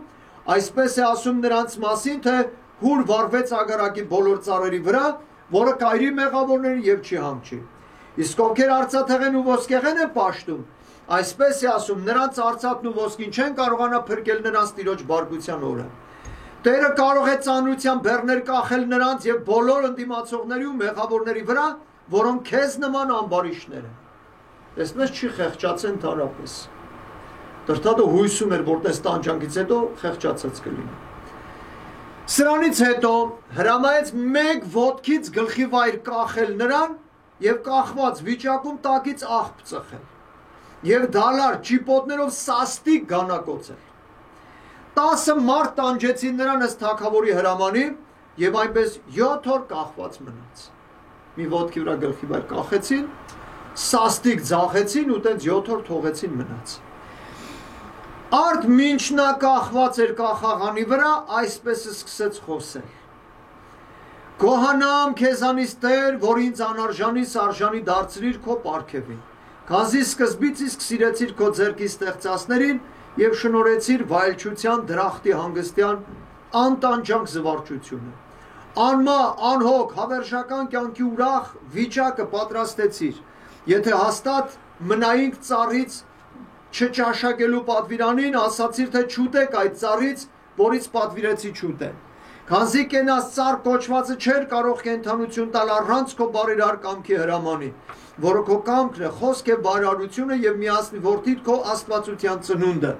[SPEAKER 1] այսպես է ասում նրանց մասին, թե հուր վառվեց ագարակի բոլոր ծառերի վրա, որը կայրի մեղավորներին եւ չի համչի։ Իսկ ովքեր արծաթեղեն ու ոսկեղեն են պաշտում, այսպես է ասում, նրանց արծաթն ու ոսկին չեն կարողանա փրկել նրանց տիրոջ բարգության օրը։ Տերը կարող է ծանրության բեռներ կախել նրանց եւ բոլոր ընդդիմացողների ու մեղավորների վրա, որոնք քեզ նման ամբարիշներ են։ Տեսնես չի խեղճացեն ընդհանրապես։ Դրդատը հույսում էր, որ տես տանջանքից հետո խեղճացած կլինի։ Սրանից հետո հրամայեց մեկ ոտքից գլխի վայր կախել նրան եւ կախված վիճակում տակից աղբ ծխել եւ դալար ճիպոտներով սաստիկ գանակոծել։ 10 մարդ տանջեցին նրան ըստ թագավորի հրամանի եւ այնպես 7 օր կախված մնաց։ Մի ոտքի վրա գլխի վայր կախեցին, սաստիկ ձախեցին ու տենց 7 օր թողեցին մնաց։ Արդ մինչ նա կախված էր կախաղանի վրա, այսպես սկսեց խոսել. Գոհանամ քեզանից Տեր, որ ինձ անարժանից արժանի դարձրիր քո պարգևին, քանզի սկզբից իսկ սիրեցիր քո ձեռքի ստեղծածներին եւ շնորհեցիր վայելչության դրախտի հանգստյան անտանջանք զվարճությունը։ Անմա, անհոգ, հավերժական կյանքի ուրախ վիճակը պատրաստեցիր, եթե հաստատ մնայինք ծառից չճաշակելու պատվիրանին, ասացիր, թե չուտեք այդ ծառից, որից պատվիրեցի չուտեն։ Քանզի կենաց ծառ կոչվածը չէր կարող կենդանություն տալ առանց քո բարերար կամքի հրամանի, որը քո կամքն է, խոսք եւ բարարությունը եւ միասնի որդիդ քո աստվածության ծնունդը։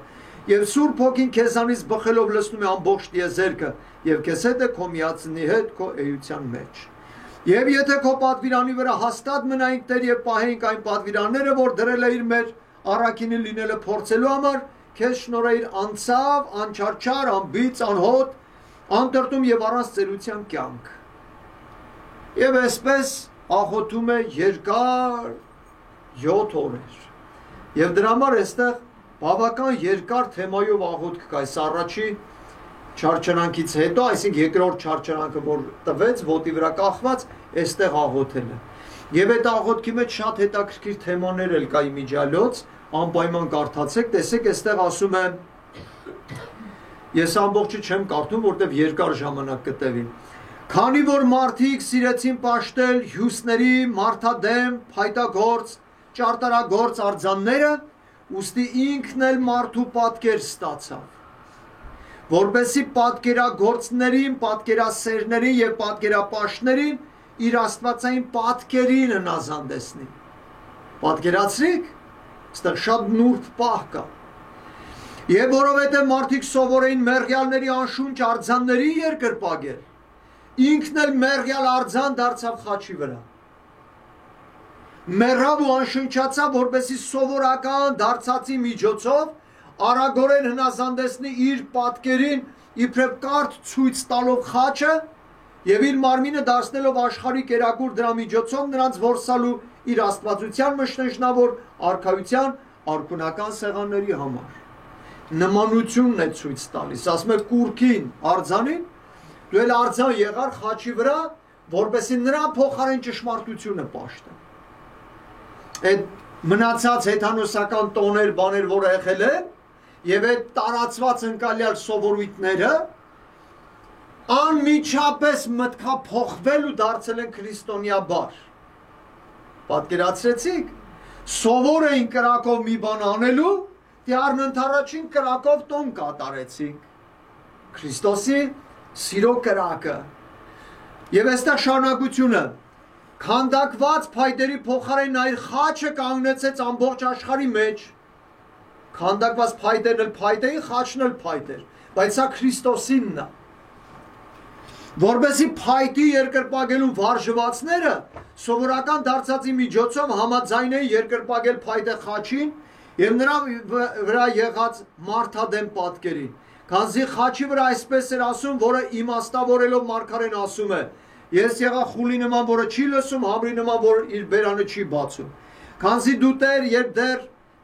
[SPEAKER 1] Եվ Սուրբ Հոգին քեզանից բխելով լցնում է ամբողջ տիեզերքը եւ քեզ հետ է քո միածնի հետ քո էության մեջ։ Եվ եթե քո պատվիրանի վրա հաստատ մնայինք Տեր եւ պահեինք այն պատվիրանները, որ դրել է իր մեր առաքինի լինելը փորձելու համար, քեզ շնորհեիր անցավ, անչարչար, անբիծ, անհոտ, անտրտում եւ առանց ծերության կյանք։ Եվ այսպես աղոթում է երկար 7 օրեր։ Եվ դրա համար այստեղ բավական երկար թեմայով աղոթք կա, այս առաջի չարչարանքից հետո, այսինքն երկրորդ չարչարանքը, որ տվեց ոտի վրա կախված, այստեղ աղոթել է։ Եվ այդ աղոթքի մեջ շատ հետաքրքիր թեմաներ էլ կա իմիջիալոց, անպայման կարդացեք, տեսեք, այստեղ ասում է, ես ամբողջը չեմ կարդում, որտեղ երկար ժամանակ կտևի։ Քանի որ մարդիկ սիրեցին պաշտել հյուսների, մարդադեմ, փայտագործ, ճարտարագործ արձանները, ուստի ինքն էլ մարդու պատկեր ստացավ, որպեսզի պատկերագործներին, պատկերասերներին եւ պատկերապաշտներին իր աստվածային պատկերին հնազանդեցնի։ Պատկերացրիք, այստեղ շատ նուրբ պահ կա։ Եվ որովհետև մարդիկ սովոր էին մեռյալների անշունչ արձանների երկրպագել, ինքն էլ մեռյալ արձան դարձավ խաչի վրա։ Մեռավ ու անշնչացավ, որպեսզի սովորական դարձածի միջոցով արագորեն հնազանդեցնի իր պատկերին իբրև կարճ ցույց տալով խաչը եւ իր մարմինը դարձնելով աշխարհի կերակուր դրա միջոցով նրանց որսալու իր աստվածության մշտնջնավոր արքայության արքունական սեղանների համար։ Նմանությունն է ցույց տալիս, ասում է կուրքին, արձանին, դու էլ արձան եղար խաչի վրա, որպեսզի նրա փոխարեն ճշմարտությունը պաշտեն։ այդ մնացած հեթանոսական տոներ, բաներ, որը եղել է, եւ այդ տարածված ընկալյալ սովորույթները անմիջապես մտքափոխվել ու դարձել են քրիստոնյաբար։ Պատկերացրեցիք, սովոր էին կրակով մի բան անելու, դե առնընթառաջին կրակով տոն կատարեցինք։ Քրիստոսի սիրո կրակը։ Եվ այստեղ շարունակությունը քանդակված փայտերի փոխարեն այլ խաչը կանգնեցեց ամբողջ աշխարհի մեջ։ Քանդակված փայտերն էլ փայտ էին, խաչն էլ փայտ էր, բայց սա Քրիստոսինն է։ Որպեսզի փայտի երկրպագելու վարժվածները սովորական դարձածի միջոցով համաձայնեին երկրպագել փայտե խաչին եւ նրա վրա եղած մարդադեմ պատկերին։ Քանզի խաչի վրա այսպես էր ասում, որը իմաստավորելով մարգարեն ասում է. Ես եղա խուլի նման, որը չի լսում, համրի նման, որ իր բերանը չի բացում։ Քանզի դու Տեր, երբ դեռ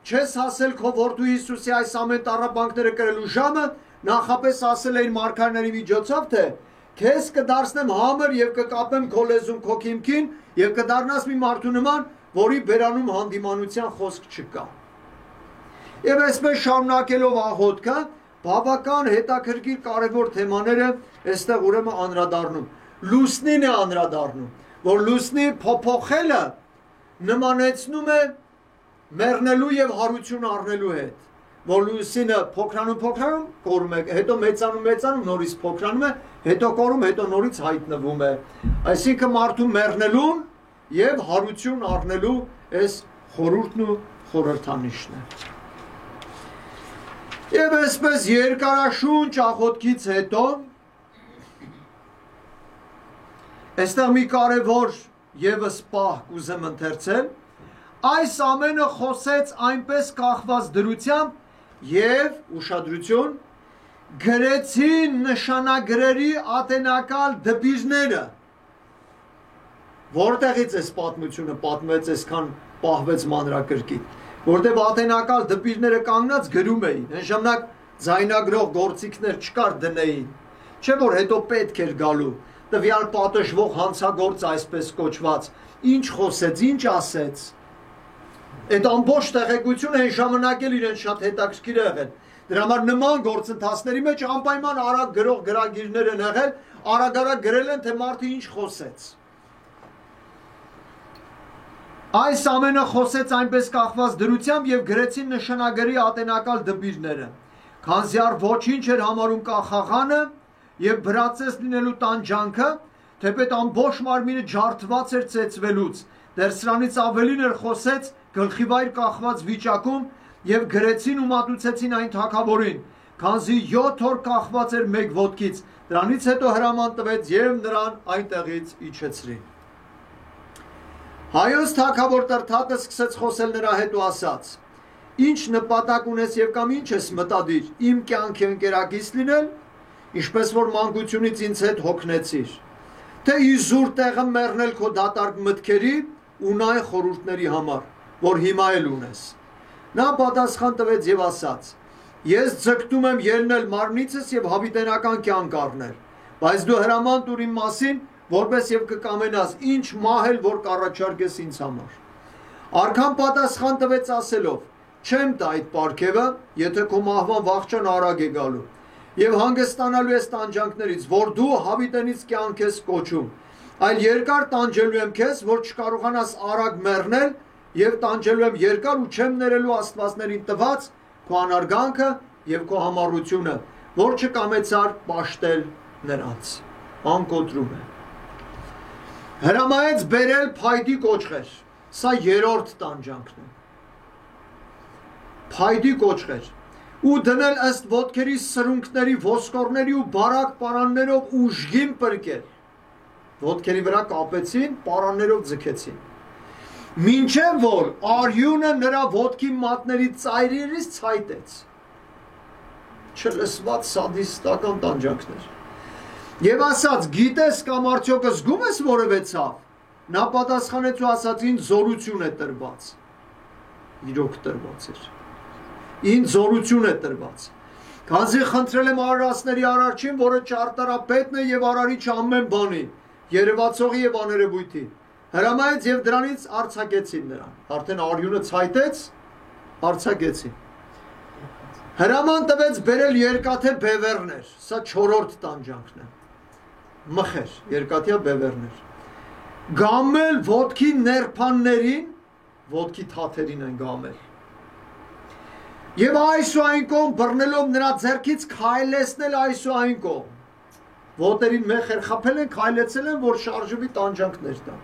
[SPEAKER 1] չես հասել քո որդու Հիսուսի այս ամեն տառապանքները կրելու ժամը, նախապես ասել էին մարգարեների միջոցով, թե քեզ կդարձնեմ համր եւ կկապեմ քո լեզուն քո քիմքին եւ կդառնաս մի մարդու նման, որի բերանում հանդիմանության խոսք չկա։ Եվ այսպես շարունակելով աղոթքը, բավական հետաքրքիր կարևոր թեմաները այստեղ ուրեմն անդրադառնում։ Լուսնին է անդրադառնում, որ լուսնի փոփոխելը նմանեցնում է մեռնելու եւ հարություն առնելու հետ, որ լուսինը փոքրանում կորում է, հետո մեծանում նորից փոքրանում է, հետո կորում, հետո նորից հայտնվում է։ Այսինքն մարդու մեռնելուն եւ հարություն առնելու այս խորհուրդն ու խորհրդանիշն է։ Եվ այսպես երկարաշունչ աղոթքից հետո այստեղ մի կարևոր եւս պահ կուզեմ ընթերցել։ Այս ամենը խոսեց այնպես կախված դրությամբ եւ ուշադրություն գրեցին նշանագրերի ատենակալ դպիրները։ Որտեղից էս պատմությունը պատմեց այսքան պահվեց մանրակրկիտ, որտեղ ատենակալ դպիրները կանգնած գրում էին, այն ժամանակ ձայնագրող գործիքներ չկար դնեին, չէ որ հետո պետք էր գալու տվյալ պատժվող հանցագործ այսպես կոչված, ինչ խոսեց, ինչ ասեց։ Այդ ամբողջ տեղեկությունը այն ժամանակ էլ իրեն շատ հետաքրքիր եղել։ Դրա համար նման գործընթացների մեջ անպայման արագ գրող գրագիրներ են եղել, արագ գրել են, թե մարդը ինչ խոսեց։ Այս ամենը խոսեց այնպես կախված դրությամբ եւ գրեցին նշանագրի ատենակալ դպիրները։ Քանզի առ ոչինչ էր համարում կախաղանը եւ բրացես լինելու տանջանքը, թեպետ ամբողջ մարմինը ջարդված էր ծեծվելուց, դեռ սրանից ավելին էր խոսեց գլխիվայր կախված վիճակում եւ գրեցին ու մատուցեցին այն թագավորին, քանզի 7 օր կախված էր մեկ ոտքից, դրանից հետո հրաման տվեց եւ նրան այնտեղից իջեցրին։ Հայոց թագավոր Տրթատը սկսեց խոսել նրա հետ ու ասաց. Ինչ նպատակ ունես եւ կամ ինչ ես մտադիր իմ կյանքի ընկերակից լինել, ինչպես որ մանկությունից ինձ հետ հոգնեցիր, թե իզուր տեղը մեռնել քո դատարկ մտքերի ու նայ խորհուրդների համար, որ հիմա էլ ունես։ Նա պատասխան տվեց եւ ասաց. Ես ձգտում եմ ելնել մարմնիցս եւ հավիտենական կյանք առնել, բայց դու հրաման տուր իմ մասին, որպես եւ կկամենաս ինչ մահել, որ կառաջարկես ինձ համար։ Արքան պատասխան տվեց ասելով. Չեմ տա այդ պարգևը, եթե քո մահվան վախճան արագ է գալու, եւ հանգստանալու ես տանջանքներից, որ դու հավիտենից կյանք ես կոչում, այլ երկար տանջելու եմ քեզ, որ չկարողանաս արագ մեռնել, եւ տանջելու եմ երկար ու չեմ ներելու աստվածներին տված քո անարգանքը եւ քո համառությունը, որ չկամեցար պաշտել նրանց։ Անկոտրում է։ Հրամայեց բերել փայտի կոճղեր, սա երրորդ տանջանքն է։ Փայտի կոճղեր ու դնել ըստ ոտքերի սրունքների, ոսկորների ու բարակ պարաններով ուժգին պրկել։ Ոտքերի վրա կապեցին, պարաններով ձգեցին։ Մինչև որ արյունը նրա ոտքի մատների ծայրերից ցայտեց։ Չլսված սադիստական տանջանքներ։ Եվ ասաց, գիտես կամ արդյոք զգում ես որևէ ցավ։ Նա պատասխանեց ու ասաց, ինձ զորություն է տրված։ Իրոք տրված էր։ Ինձ զորություն է տրված։ Քանզի խնդրել եմ արարածների արարչին, որը ճարտարապետն է եւ արարիչ ամեն բանի, երևացողի եւ աներևույթի։ Հրամայեց և դրանից արձակեցին նրան, արդեն արյունը ցայտեց, արձակեցին։ Հրաման տվեց բերել երկաթե բևեռներ, սա 4-րդ տանջանքն է, մխեր, երկաթյա բևեռներ, գամել ոտքի ներփաններին, ոտքի թաթերին են գամել, և այս ու այն կողմ բռնելով նրա ձեռքից քայլեցնել այս ու այն կողմ, ոտերին մեխեր խփել են, քայլեցել են, որ շարժվի տանջանքներ տան։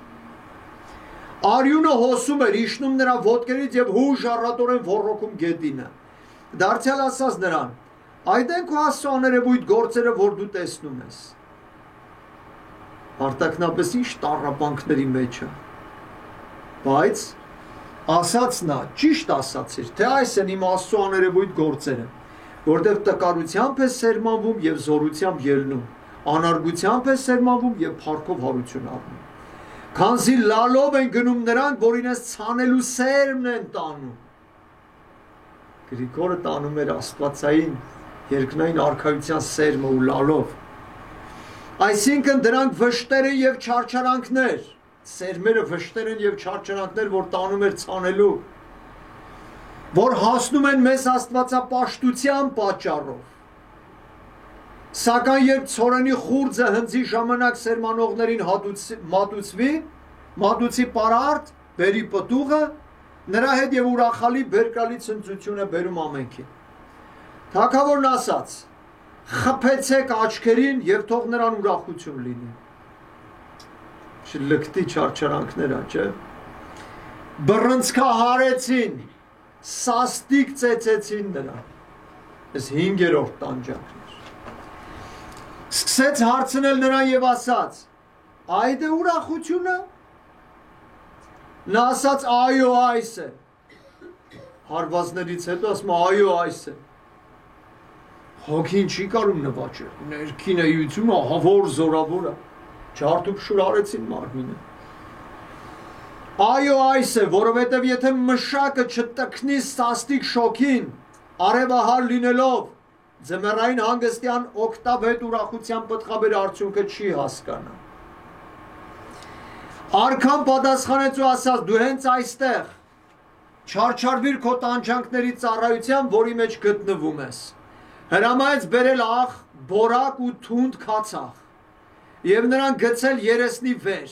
[SPEAKER 1] Արյունը հոսում էր, իջնում նրա ոտքերից և հուժառատորեն ոռոգում գետինը։ Դարձյալ ասաց նրան. այդ են քո Աստծո աներևույթ գործերը, որ դու տեսնում ես։ Արտաքնապես ինչ տառապանքների մեջ է։ Բայց ասաց նա, ճիշտ ասացիր, թե այս են իմ Աստծո աներևույթ գործերը, որտեղ տկարությամբ է սերմանվում և զորությամբ ելնում, անարգությամբ է սերմանվում և փառքով հարություն առնում։ Քանզի լալով են գնում նրանք, որ իրենց ցանելու սերմն են տանում։ Գրիգորը տանում էր աստվածային երկնային արքայության սերմը ու լալով։ Այսինքն դրանք վշտեր են և չարչարանքներ, սերմերը վշտեր են և չարչարանքներ, որ տանում էր ցանելու, որ հասնում են մեզ աստվածապաշտության պատճառով։ Սակայն երբ ցորենի խուրձը հնձի ժամանակ սերմանողներին մատուցի պարարտ, բերի պտուղը, նրա հետ և ուրախալի բերկալի ցնծություն է բերում ամենքին։ Թագավորն ասաց. խփեցեք աչքերին և թող նրան ուրախություն լինի։ Լկտի չարչարանքներ ա, չէ։ Բռնցքահարեցին, սաստիկ ծեծեցին նրան։ Այս 5-րդ տանջանքն էր։ Սկսեց հարցնել նրան և ասաց. այդ է ուրախությունը։ Նա ասաց այո այս է։ Հարվածներից հետո ասում այո այս է։ Հոգին չի կարում նվաճել, ներքին էությունը ահավոր զորավոր է, ջարդուփշուր արեցին մարմինը։ Այո այս է, որովհետև եթե մշակը չտքնի սաստիկ շոգին, արևահար լինելով, ձմեռային հանգստյան օկտավ հետ ուրախության պտղաբեր արդյունքը չի հասկանա։ Արքան պատասխանեց ու ասաց. դու հենց այստեղ չարչարվիր քո տանջանքների ծառայության, որի մեջ գտնվում ես։ Հրամայեց բերել աղ, բորակ ու թունդ քացախ և նրան գցել երեսնի վեր,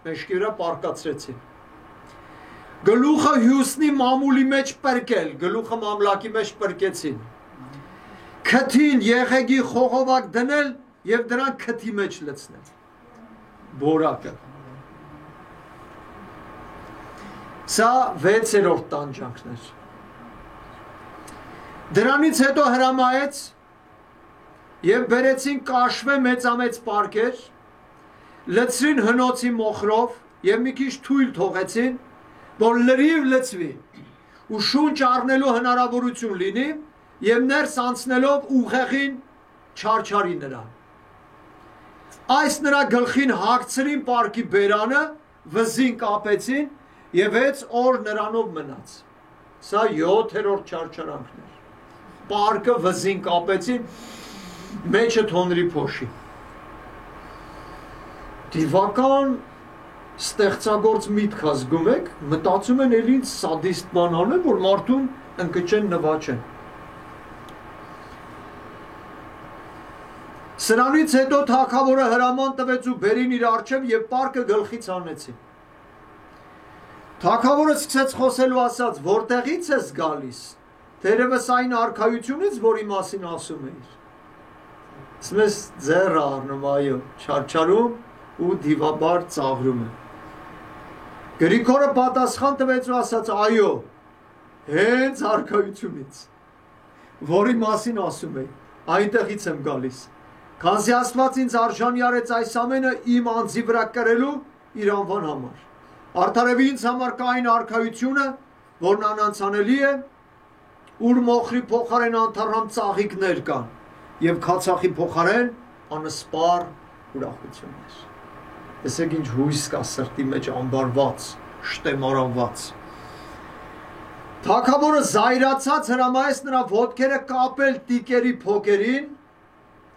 [SPEAKER 1] մեջքի վրա պառկացրեցին։ Գլուխը հյուսնի մամուլի մեջ պրկել, գլուխը մամլակի մեջ պրկեցին։ Քթին եղեգի խողովակ դնել և դրան քթի մեջ լցնել։ Բորակը։ Սա 6-րդ տանջանքն էր։ Դրանից հետո հրամայեց և բերեցին կաշվե մեծամեծ պարկեր, լցրին հնոցի մոխրով և մի քիչ թույլ թողեցին, որ լրիվ լցվի ու շունչ առնելու հնարավորություն լինի և ներս անցնելով ուղեղին չարչարի նրան։ Այս նրա գլխին հագցրին պարկի բերանը, վզին կապեցին և 6 օր նրանով մնաց։ Սա 7-րդ չարչարանքն էր։ Պարկը վզին կապեցին, մեջը թոնրի փոշի։ Դիվական ստեղծագործ միտք ազգում եք, մտածում են էլ ինչ սադիստ բան անեն, որ մարդուն ընկճեն նվաճեն։ Սրանից հետո թագավորը հրաման տվեց ու բերին իր առջև և պարկը գլխից հանեցին։ Թագավորը սկսեց խոսելու ասաց. որտեղից ես գալիս, թերևս այն արքայությունից, որի մասին ասում էիր։ Ասում ես ձեռը առնում, այո, չարչարում ու դիվաբար ծաղրում է։ Գրիգորը պատասխան տվեց ու ասաց. այո, հենց արքայությունից, որի մասին ասում էի, այնտեղից եմ գալիս։ Քանզի Աստված ինձ արժանի արեց այս ամենը իմ անձի վրա կրելու իր անվան համար։ Արդարևի ինձ համար կա այն արքայությունը, որն անանցանելի է, ուր մոխրի փոխարեն անթառամ ծաղիկներ կան և քացախի փոխարեն անսպար ուրախություններ։ Տեսեք ինչ հույս կա սրտի մեջ ամբարված, շտեմարանված։ Թագավորը զայրացած հրամայեց նրա ոտքերը կապել տիկերի փոքերին։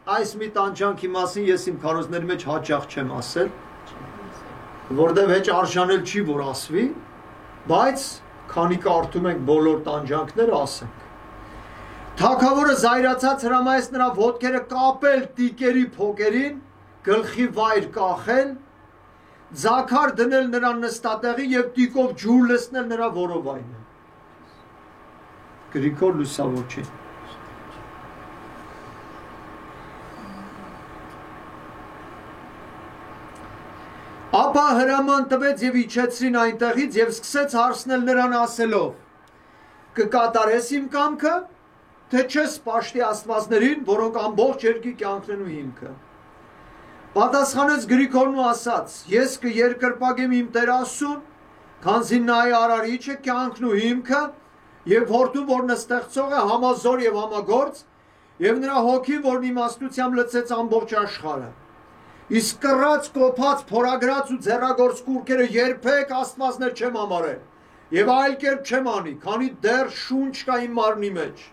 [SPEAKER 1] Այս մի տանջանքի մասին ես իմ քարոզների մեջ հաճախ չեմ ասել։ որտեղ հեչ արժանել չի, որ ասվի, բայց քանի կարդում ենք բոլոր տանջանքները, ասենք։ Թագավորը զայրացած հրամայեց նրա ոտքերը կապել տիկերի փոկերին, գլխի վայր կախել, ձագար դնել նրան նստատեղի և տիկով ջուր լցնել նրա որովայնը։ Գրիգոր Լուսավորչին։ Ապա հրաման տվեց և իջեցրին այնտեղից և սկսեց հարցնել նրան ասելով. կկատարես իմ կամքը, թե չես պաշտի աստվածներին, որոնք ամբողջ երկրի կյանքն ու հիմքը։ Պատասխանեց Գրիգորն ու ասաց. ես կերկրպագեմ իմ Տեր Աստծուն, քանզի նա է արարիչը, կյանքն ու հիմքը, և որդուն, որն ստեղծող է, համազոր և համագործ, և նրա հոգին, որն իմաստությամբ լցեց ամբողջ աշխարհը։ Իսկ կռած, կոփած, փորագրած ու ձեռագործ կուռքերը երբեք աստվածներ չեմ համարել, և այլ կերպ չեմ անի, քանի դեռ շունչ կա իմ մարմնի մեջ։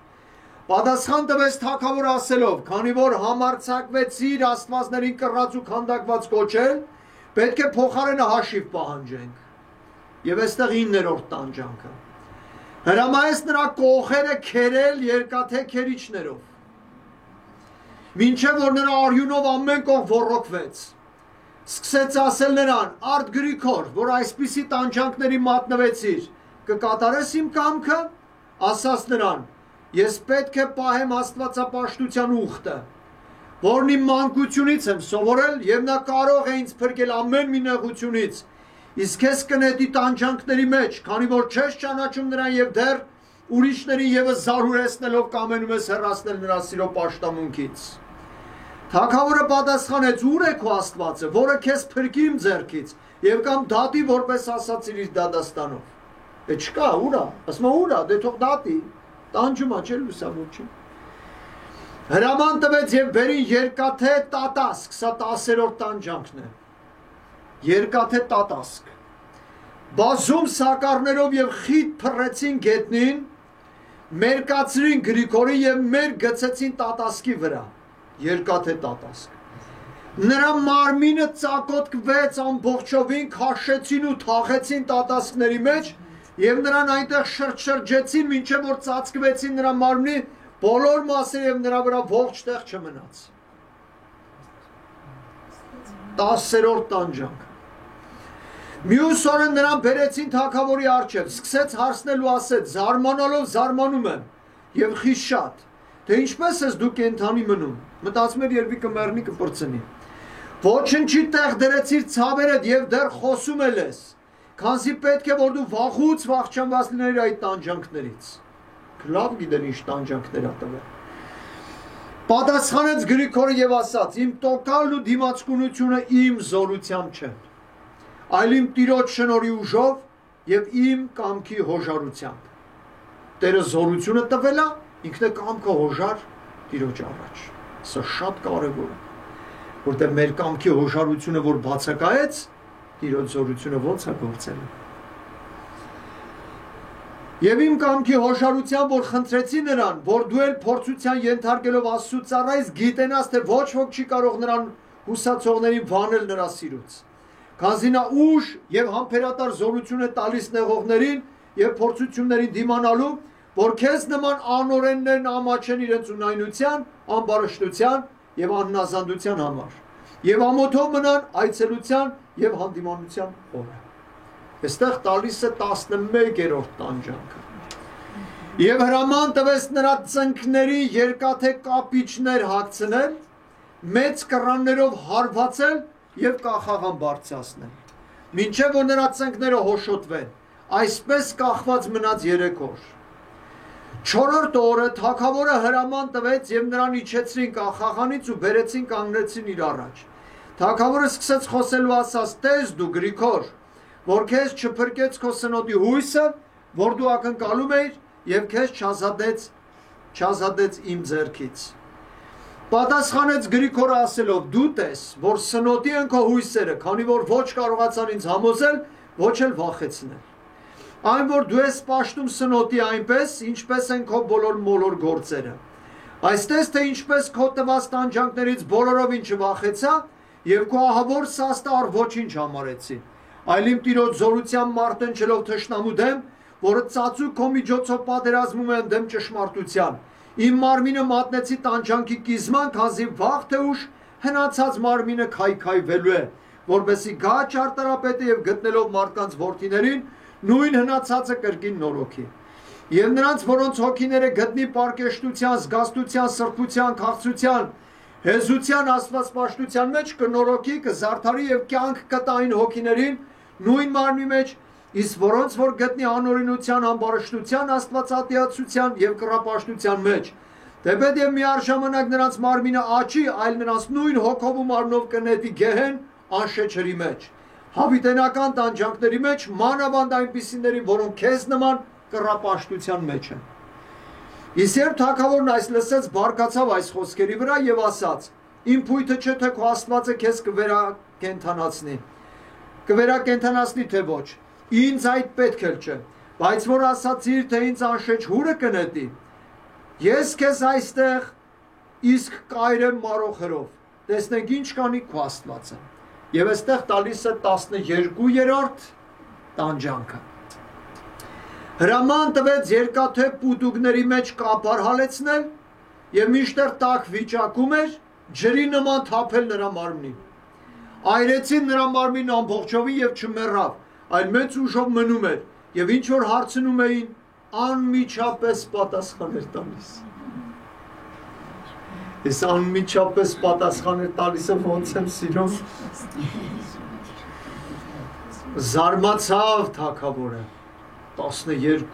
[SPEAKER 1] Պատասխան տվեց թագավորը ասելով. քանի որ համարձակվեցիր աստվածներին կռած ու քանդակված կոչել, պետք է փոխարենը հաշիվ պահանջենք։ Եվ այստեղ 9-րդ տանջանքը։ Հրամայեց նրա կողերը քերել երկաթե քերիչներով, մինչև որ նրա արյունով ամեն կողմ ոռոգվեց։ Սկսեց ասել նրան. արդ Գրիգոր, որ այսպիսի տանջանքների մատնվեցիր, կկատարես իմ կամքը, ասաց նրան. ես պետք է պահեմ աստվածապաշտության ուխտը, որն իմ մանկությունից եմ սովորել, և նա կարող է ինձ փրկել ամեն մի նեղությունից, իսկ ես կնետի տանջանքների մեջ, քանի որ չես ճանաչում նրան և դեռ ուրիշներին ևս զարհուրեցնելով կամենում ես հեռացնել նրա սիրո պաշտամունքից։ Թագավորը պատասխանեց. ուր է քո աստվածը, որը քեզ փրկի իմ ձեռքից, և կամ դատի, որպես ասացիր իր դատաստանով։ Չկա, ուր է, ասում է ուր է, դե թող դատի։ Տանջում է, չէ՞ Լուսավորչին։ Հրաման տվեց և բերին երկաթե տատասկ, սա 10-րդ տանջանքն է։ Երկաթե տատասկ։ Բազում սակարներով և խիտ փռեցին գետնին, մերկացրին Գրիգորին և մեր գցեցին տատասկի վրա։ Երկաթե տատասկ։ Նրա մարմինը ծակոտկվեց ամբողջովին, քաշեցին ու թաղեցին տատասկների մեջ, և նրան այնտեղ շրջեցին, մինչև որ ծածկվեցին նրա մարմնի բոլոր մասերը և նրա վրա ողջ տեղ չմնաց։ 10-րդ տանջանքը։ Մյուս օրը նրան բերեցին թագավորի առջև, սկսեց հարցնել ու ասեց. զարմանալով զարմանում եմ և խիստ շատ, թե ինչպես ես դու կենդանի մնում, մտածում էր երբի կմեռնի կպրծնի։ Ոչնչի տեղ դրեցիր ցավերդ և դեռ խոսում ես, քանզի պետք է որ դու վաղուց վախճանված լինեիր այդ տանջանքներից։ Լավ գիտեր ինչ տանջանքներ ա տվել։ Պատասխանեց Գրիգորը և ասաց. իմ տոկալն ու դիմացկունությունը իմ զորությամբ չեն, այլ իմ Տիրոջ շնորհի ուժով և իմ կամքի հոժարությամբ։ Տերը զորությունը տվել է, ինքն է կամքը հոժար Տիրոջ առաջ։ Սա շատ կարևոր է, որտեղ մեր կամքի հոժարությունը, որ բացակայեց, Տիրոջ զորությունը ոնց է գործել։ Եվ իմ կամքի հոժարությամբ, որ խնդրեցի նրան, որ դու էլ փորձության ենթարկելով Աստծու ծառայես, գիտենաս, թե ոչ ոք չի կարող նրան հուսացողներին վանել նրա սիրուց։ Քանզի նա ուժ և համբերատար զորություն է տալիս նեղողներին և փորձություններին դիմանալու, որ քեզ նման անօրեններն ամաչեն իրենց ունայնության, ամբարշտության և անհնազանդության համար, և ամոթով մնան այցելության և հանդիմանության օրը։ Այստեղ տալիս է 11-րդ տանջանքը։ Եվ հրաման տվեց նրա ծնկների երկաթե կապիճներ հագցնել, մեծ կռաններով հարվածել և կախաղան բարձրացնել, մինչև որ նրա ծնկները հոշոտվեն, այսպես կախված մնաց 3 օր։ 4-րդ օրը թագավորը հրաման տվեց և նրան իջեցրին կախաղանից ու բերեցին կանգնեցին իր առաջ։ Թագավորը սկսեց խոսել ու ասաց. տես դու Գրիգոր, որ քեզ չփրկեց քո սնոտի հույսը, որ դու ակնկալում էիր և քեզ չազատեց իմ ձեռքից։ Պատասխանեց Գրիգորը ասելով. դու տես, որ սնոտի են քո հույսերը, քանի որ ոչ կարողացան ինձ համոզել, ոչ էլ վախեցնել։ Այն որ դու ես պաշտում սնոտի այնպես, ինչպես են քո բոլոր մոլոր գործերը։ Այստես թե ինչպես քո տված տանջանքներից բոլորովին չվախեցա, և քո ահավոր սաստը առ ոչինչ համարեցի։ այլ իմ տիրոջ զորության մարտնչելով թշնամու դեմ, որը ծածուկ քո միջոցով պատերազմում է ընդդեմ ճշմարտության։ Իմ մարմինը մատնեցի տանջանքի կիզման, քանզի վաղ թե ուշ հնացած մարմինը քայքայվելու է, որպեսզի գա ճարտարապետը եւ գտնելով մարդկանց որդիներին նույն հնացածը կրկին նորոգի։ Եվ նրանց, որոնց հոգիները գտնի պարկեշտության, զգաստության, սրբության, քաղցրության, հեզության, աստվածպաշտության մեջ կնորոգի, կզարդարի եւ կյանք կտա այն հոգիներին նույն մարմնի մեջ, իսկ որոնց որ գտնի անօրինության, ամբարշտության, աստվածատիացության եւ կռապաշտության մեջ, թեպետ եւ միառժամանակ նրանց մարմինը աճի, այլ նրանց նույն հոգով ու մարմնով կնետի գեհեն անշեչերի մեջ, հավիտենական տանջանքների մեջ, մանավանդ այնպիսիների, որոնք քեզ նման կռապաշտության մեջ են։ Իսկ երբ թագավորն այս լսեց, բարկացավ այս խոսքերի վրա եւ ասաց. Իմ փույթը չէ թե քո Աստվածը քեզ կվերակենդանացնի թե ոչ։ Ինձ այդ պետք էլ չէ, բայց որ ասացիր, թե ինձ անշեչ հուրը կնետի, ես քեզ այստեղ իսկ կայրեմ մարոխերով, տեսնենք ինչ կանի քո Աստվածը։ Եվ այստեղ տալիս է 12-րդ տանջանքը։ Հրաման տվեց երկաթե պուտուկների մեջ կապար հալեցնել եւ մինչդեռ տաք վիճակում էր ջրի նման թափել նրա մարմնին։ Այրեցին նրա մարմինն ամբողջովին եւ չմեռավ, այլ մեծ ուժով մնում էր եւ ինչ որ հարցնում էին, անմիջապես պատասխան էր տալիս։ Ես անմիջապես պատասխան էր տալիս, ոնց եմ սիրում։ Զարմացավ թագավորը 12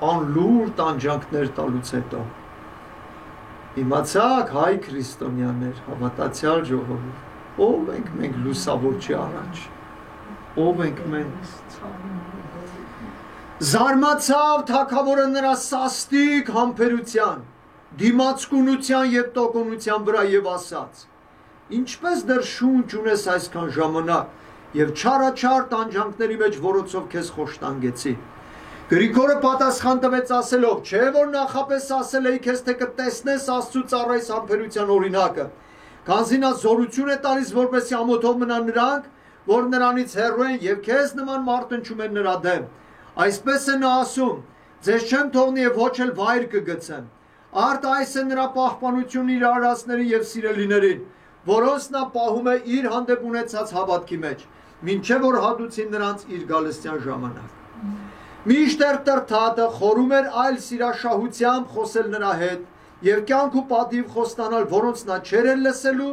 [SPEAKER 1] անլուր տանջանքներ տալուց հետո։ Իմացաք հայ քրիստոնյաներ, հավատացյալ ժողովուրդ, ով ենք մենք լուսավորչի առաջ, ով ենք մենք։ Զարմացավ թագավորը նրա սաստիկ համբերության, դիմացկունության եւ տոկունության վրա եւ ասաց. Ինչպես դեռ շունչ ունես այսքան ժամանակ եւ չարաչար տանջանքների մեջ որոցով քեզ խոշտանգեցի։ Գրիգորը պատասխան տվեց ասելով. չէ որ նախապես ասել էի քեզ թե կտեսնես Աստծու ծառայիս համբերության օրինակը, քանզի նա զորություն է տալիս, որպեսզի ամոթով մնան նրանք, որ նրանից հեռու են եւ քեզ նման մարտնչում են նրա դեմ։ Այսպես է նա ասում. ձեզ չեմ թողնի եւ ոչ էլ վայր կգցեմ։ Արդ այս է նրա պահպանությունն իր արարածներին եւ սիրելիներին, որոնց նա պահում է իր հանդեպ ունեցած հավատքի մեջ, մինչեւ որ հատուցին նրանց իր գալստյան ժամանակ։ Մինչդեռ տրթատը խորում էր այլ սիրաշահությամբ խոսել նրա հետ եւ կյանք ու պատիվ խոստանալ, որոնց նա չէր էլ լսելու։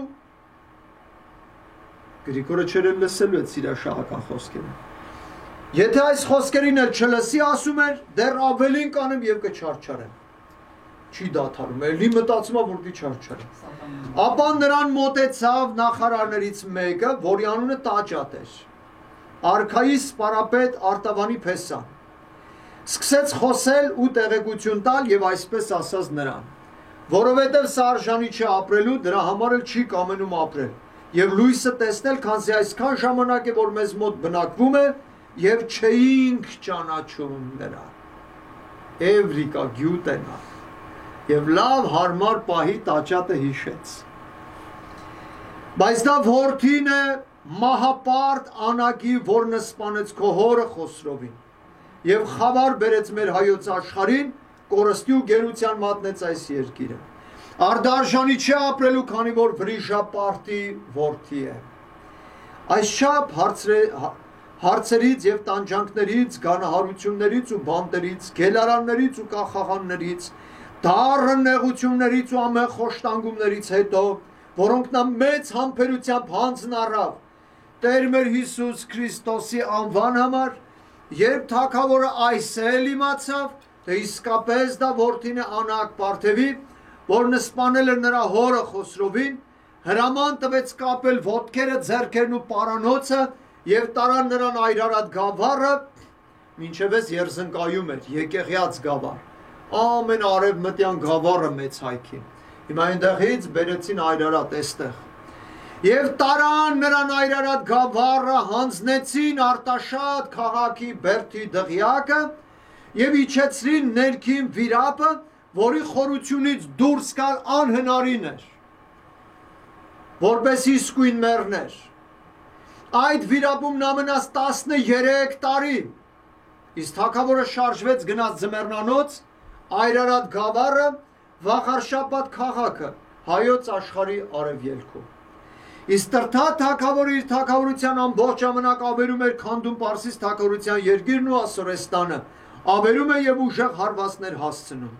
[SPEAKER 1] Գրիգորը չէր էլ լսելու այդ սիրաշահական խոսքերը։ Եթե այս խոսքերին էլ չլսի, ասում էր, դեռ ավելին կանեմ եւ կչարչարեմ։ Չի դադարում, էլի մտածում է, որ դի չարչարեմ։ Ապա նրան մոտեցավ նախարարներից մեկը, որի անունը Տաճատ էր, արքայի սպարապետ Արտավանի Փեսան։ Սկսեց խոսել ու տեղեկություն տալ եւ այսպես ասաց նրան. որովհետեւ սա արժանի չէ ապրելու, դրա համար էլ չի կամենում ապրել եւ լույսը տեսնել, քանզի այսքան ժամանակ է որ մեզ մոտ բնակվում է եւ չէինք ճանաչում նրան։ Էվրիկա գյուտենա եւ լավ հարմար պահի Տաճատը հիշեց։ Բայց դա որդին է մահապարտ Անագի, որն սպանեց քո հորը Խոսրովին եւ խավար բերեց մեր հայոց աշխարհին, կորստի ու գերության մատնեց այս երկիրը։ Արդարժանի չէ ապրելու, քանի որ վրիժապարտի որդի է։ Այսչափ հարցերից եւ տանջանքներից, գանահարություններից ու բանտերից, գելարաններից ու կախաղաններից, դառն նեղություններից ու ամեն խոշտանգումներից հետո, որոնք նա մեծ համբերությամբ հանձն առավ Տեր մեր Հիսուս Քրիստոսի անվան համար, երբ թագավորը այս էլ իմացավ, թե իսկապես դա որդին է Անակ Պարթևի, որն սպանել էր նրա հորը Խոսրովին, հրաման տվեց կապել ոտքերը, ձեռքերն ու պարանոցը եւ տարան նրան այրարատ գավառը, մինչեւ էս Երզնկայում էր, եկեղյաց գավառ, ամեն արևմտյան գավառը մեծ հայքին։ Հիմա այնտեղից բերեցին այրարատ էստեղ։ Եվ տարան նրան այրարատ գավառը, հանձնեցին Արտաշատ քաղաքի բերդի դղյակը եւ իջեցրին ներքին վիրապը, որի խորությունից դուրս գալ անհնարին էր, որպես իսկույն մեռներ։ Այդ վիրապումն ամենաս 13 տարի։ Իսկ թագավորը շարժվեց գնաց Ձմեռնանոց, Այրարատ գավառը, Վախարշապատ քաղաքը, հայոց աշխարհի արևելքում։ Իսկ Տրթատ թագավորը իր թագավորության ամբողջ ժամանակ ավերում էր քանդում Պարսից թագավորության երկիրն ու Ասորեստանը, ավերում է եւ ուժեղ հարվածներ հասցնում։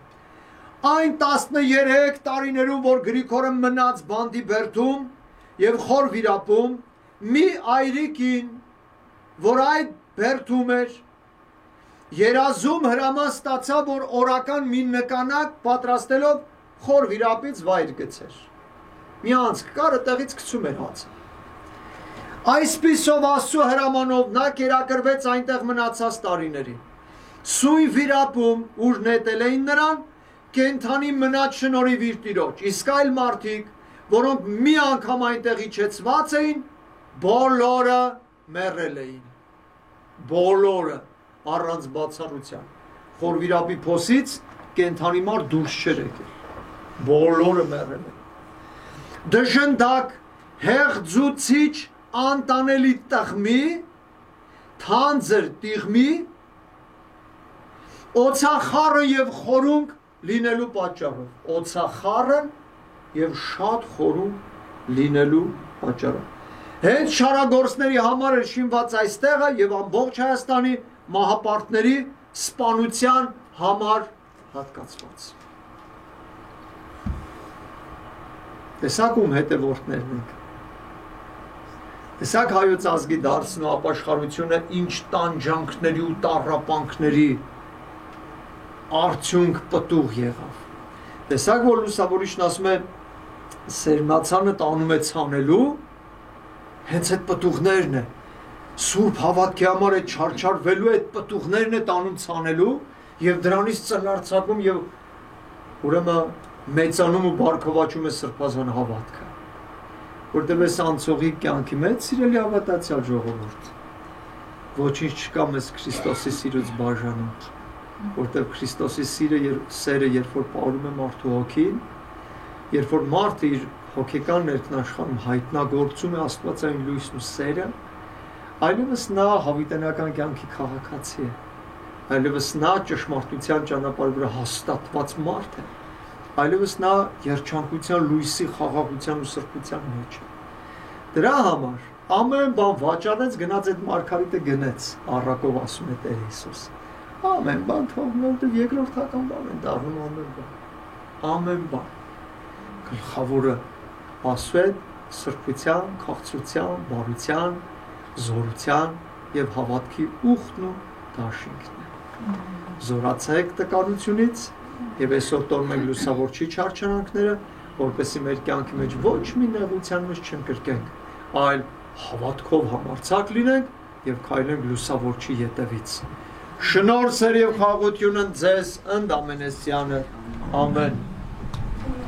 [SPEAKER 1] Այն 13 տարիներում, որ Գրիգորը մնաց բանդի բերդում եւ խոր վիրապում, մի այրիկին, որ այդ բերդում էր, երազում հրաման ստացավ, որ օրական մի նկանակ պատրաստելով խոր վիրապից վայր գցեր։ Մի անցք կար, այդտեղից գցում էր հացը։ Այսպիսով Աստծո հրամանով նա կերակրվեց այնտեղ մնացած տարիներին։ Սույն վիրապում, ուր նետել էին նրան, կենթանի մնաց շնորհիվ իր տիրոջ, իսկ այլ մարդիկ, որոնք մի անգամ այնտեղ իջեցված էին, բոլորը մեռել էին։ Բոլորը առանց բացառության։ Խոր վիրապի փոսից կենթանի մարդ դուրս չէր եկել։ Բոլորը մեռել էին։ Դժնդակ, հեղձուցիչ, անտանելի տխմի, թանձր տիղմի, օծախառն եւ խորունկ լինելու պատճառով, օծախառն եւ շատ խորունկ լինելու պատճառով։ Հենց շարագործների համար էր շինված այստեղը եւ ամբողջ Հայաստանի մահապարտների սպանության համար հատկացված։ Տեսակ ում հետևորդներն ենք։ Տեսակ հայոց ազգի դարձն ու ապաշխարությունը ինչ տանջանքների ու տառապանքների արդյունք պտուղ եղավ։ Տեսակ, որ լուսավորիչն ասում է սերմնացանը տանում է ցանելու, հենց այդ պտուղներն է։ Սուրբ հավատքի համար է չարչարվելու այդ պտուղներն է տանում ցանելու եւ դրանից ծնարցակում եւ ուրեմն մեծանում ու բարգավաճում է սրբազան հավատքը։ Որտեղ էս անցողի կյանքի մեջ սիրելի հավատացյալ ժողովուրդ, ոչինչ չկա մեզ Քրիստոսի սիրուց բաժանում, որտեղ Քրիստոսի սերը երբ որ պարում է մարդու հոգին, երբ որ մարդը իր հոգեկան ներքնաշխարհում հայտնագործում է աստվածային լույսն ու սերը, այլևս նա հավիտենական կյանքի քաղաքացի է, այլևս նա ճշմարտության ճանապարհի վրա հաստատված մարդ է, այլևս նա երջանկության լույսի խաղաղության ու սրբության մեջ է։ Դրա համար ամեն բան վաճառեց, գնաց այդ մարգարիտը գնեց, առակով ասում է Տեր Հիսուս։ Ամեն բան թողնող դու երկրորդական բան են դառնում ամեն բան։ Գլխավորը ասում սրբության, քաղցրության, բարության, զորության եւ հավատքի ուխտն ու դաշինքն է։ Զորացեք տկարությունից եւ այսօր տոնում ենք լուսավորչի չարչարանքները, որպեսզի մեր կյանքի մեջ ոչ մի նեղության մեջ չընկրկենք, այլ հավատքով համարձակ լինենք եւ քայլենք լուսավորչի ետևից։ Շնորհ, սեր եւ խաղաղություն ձեզ ընդ ամենեսյանը։ Ամեն։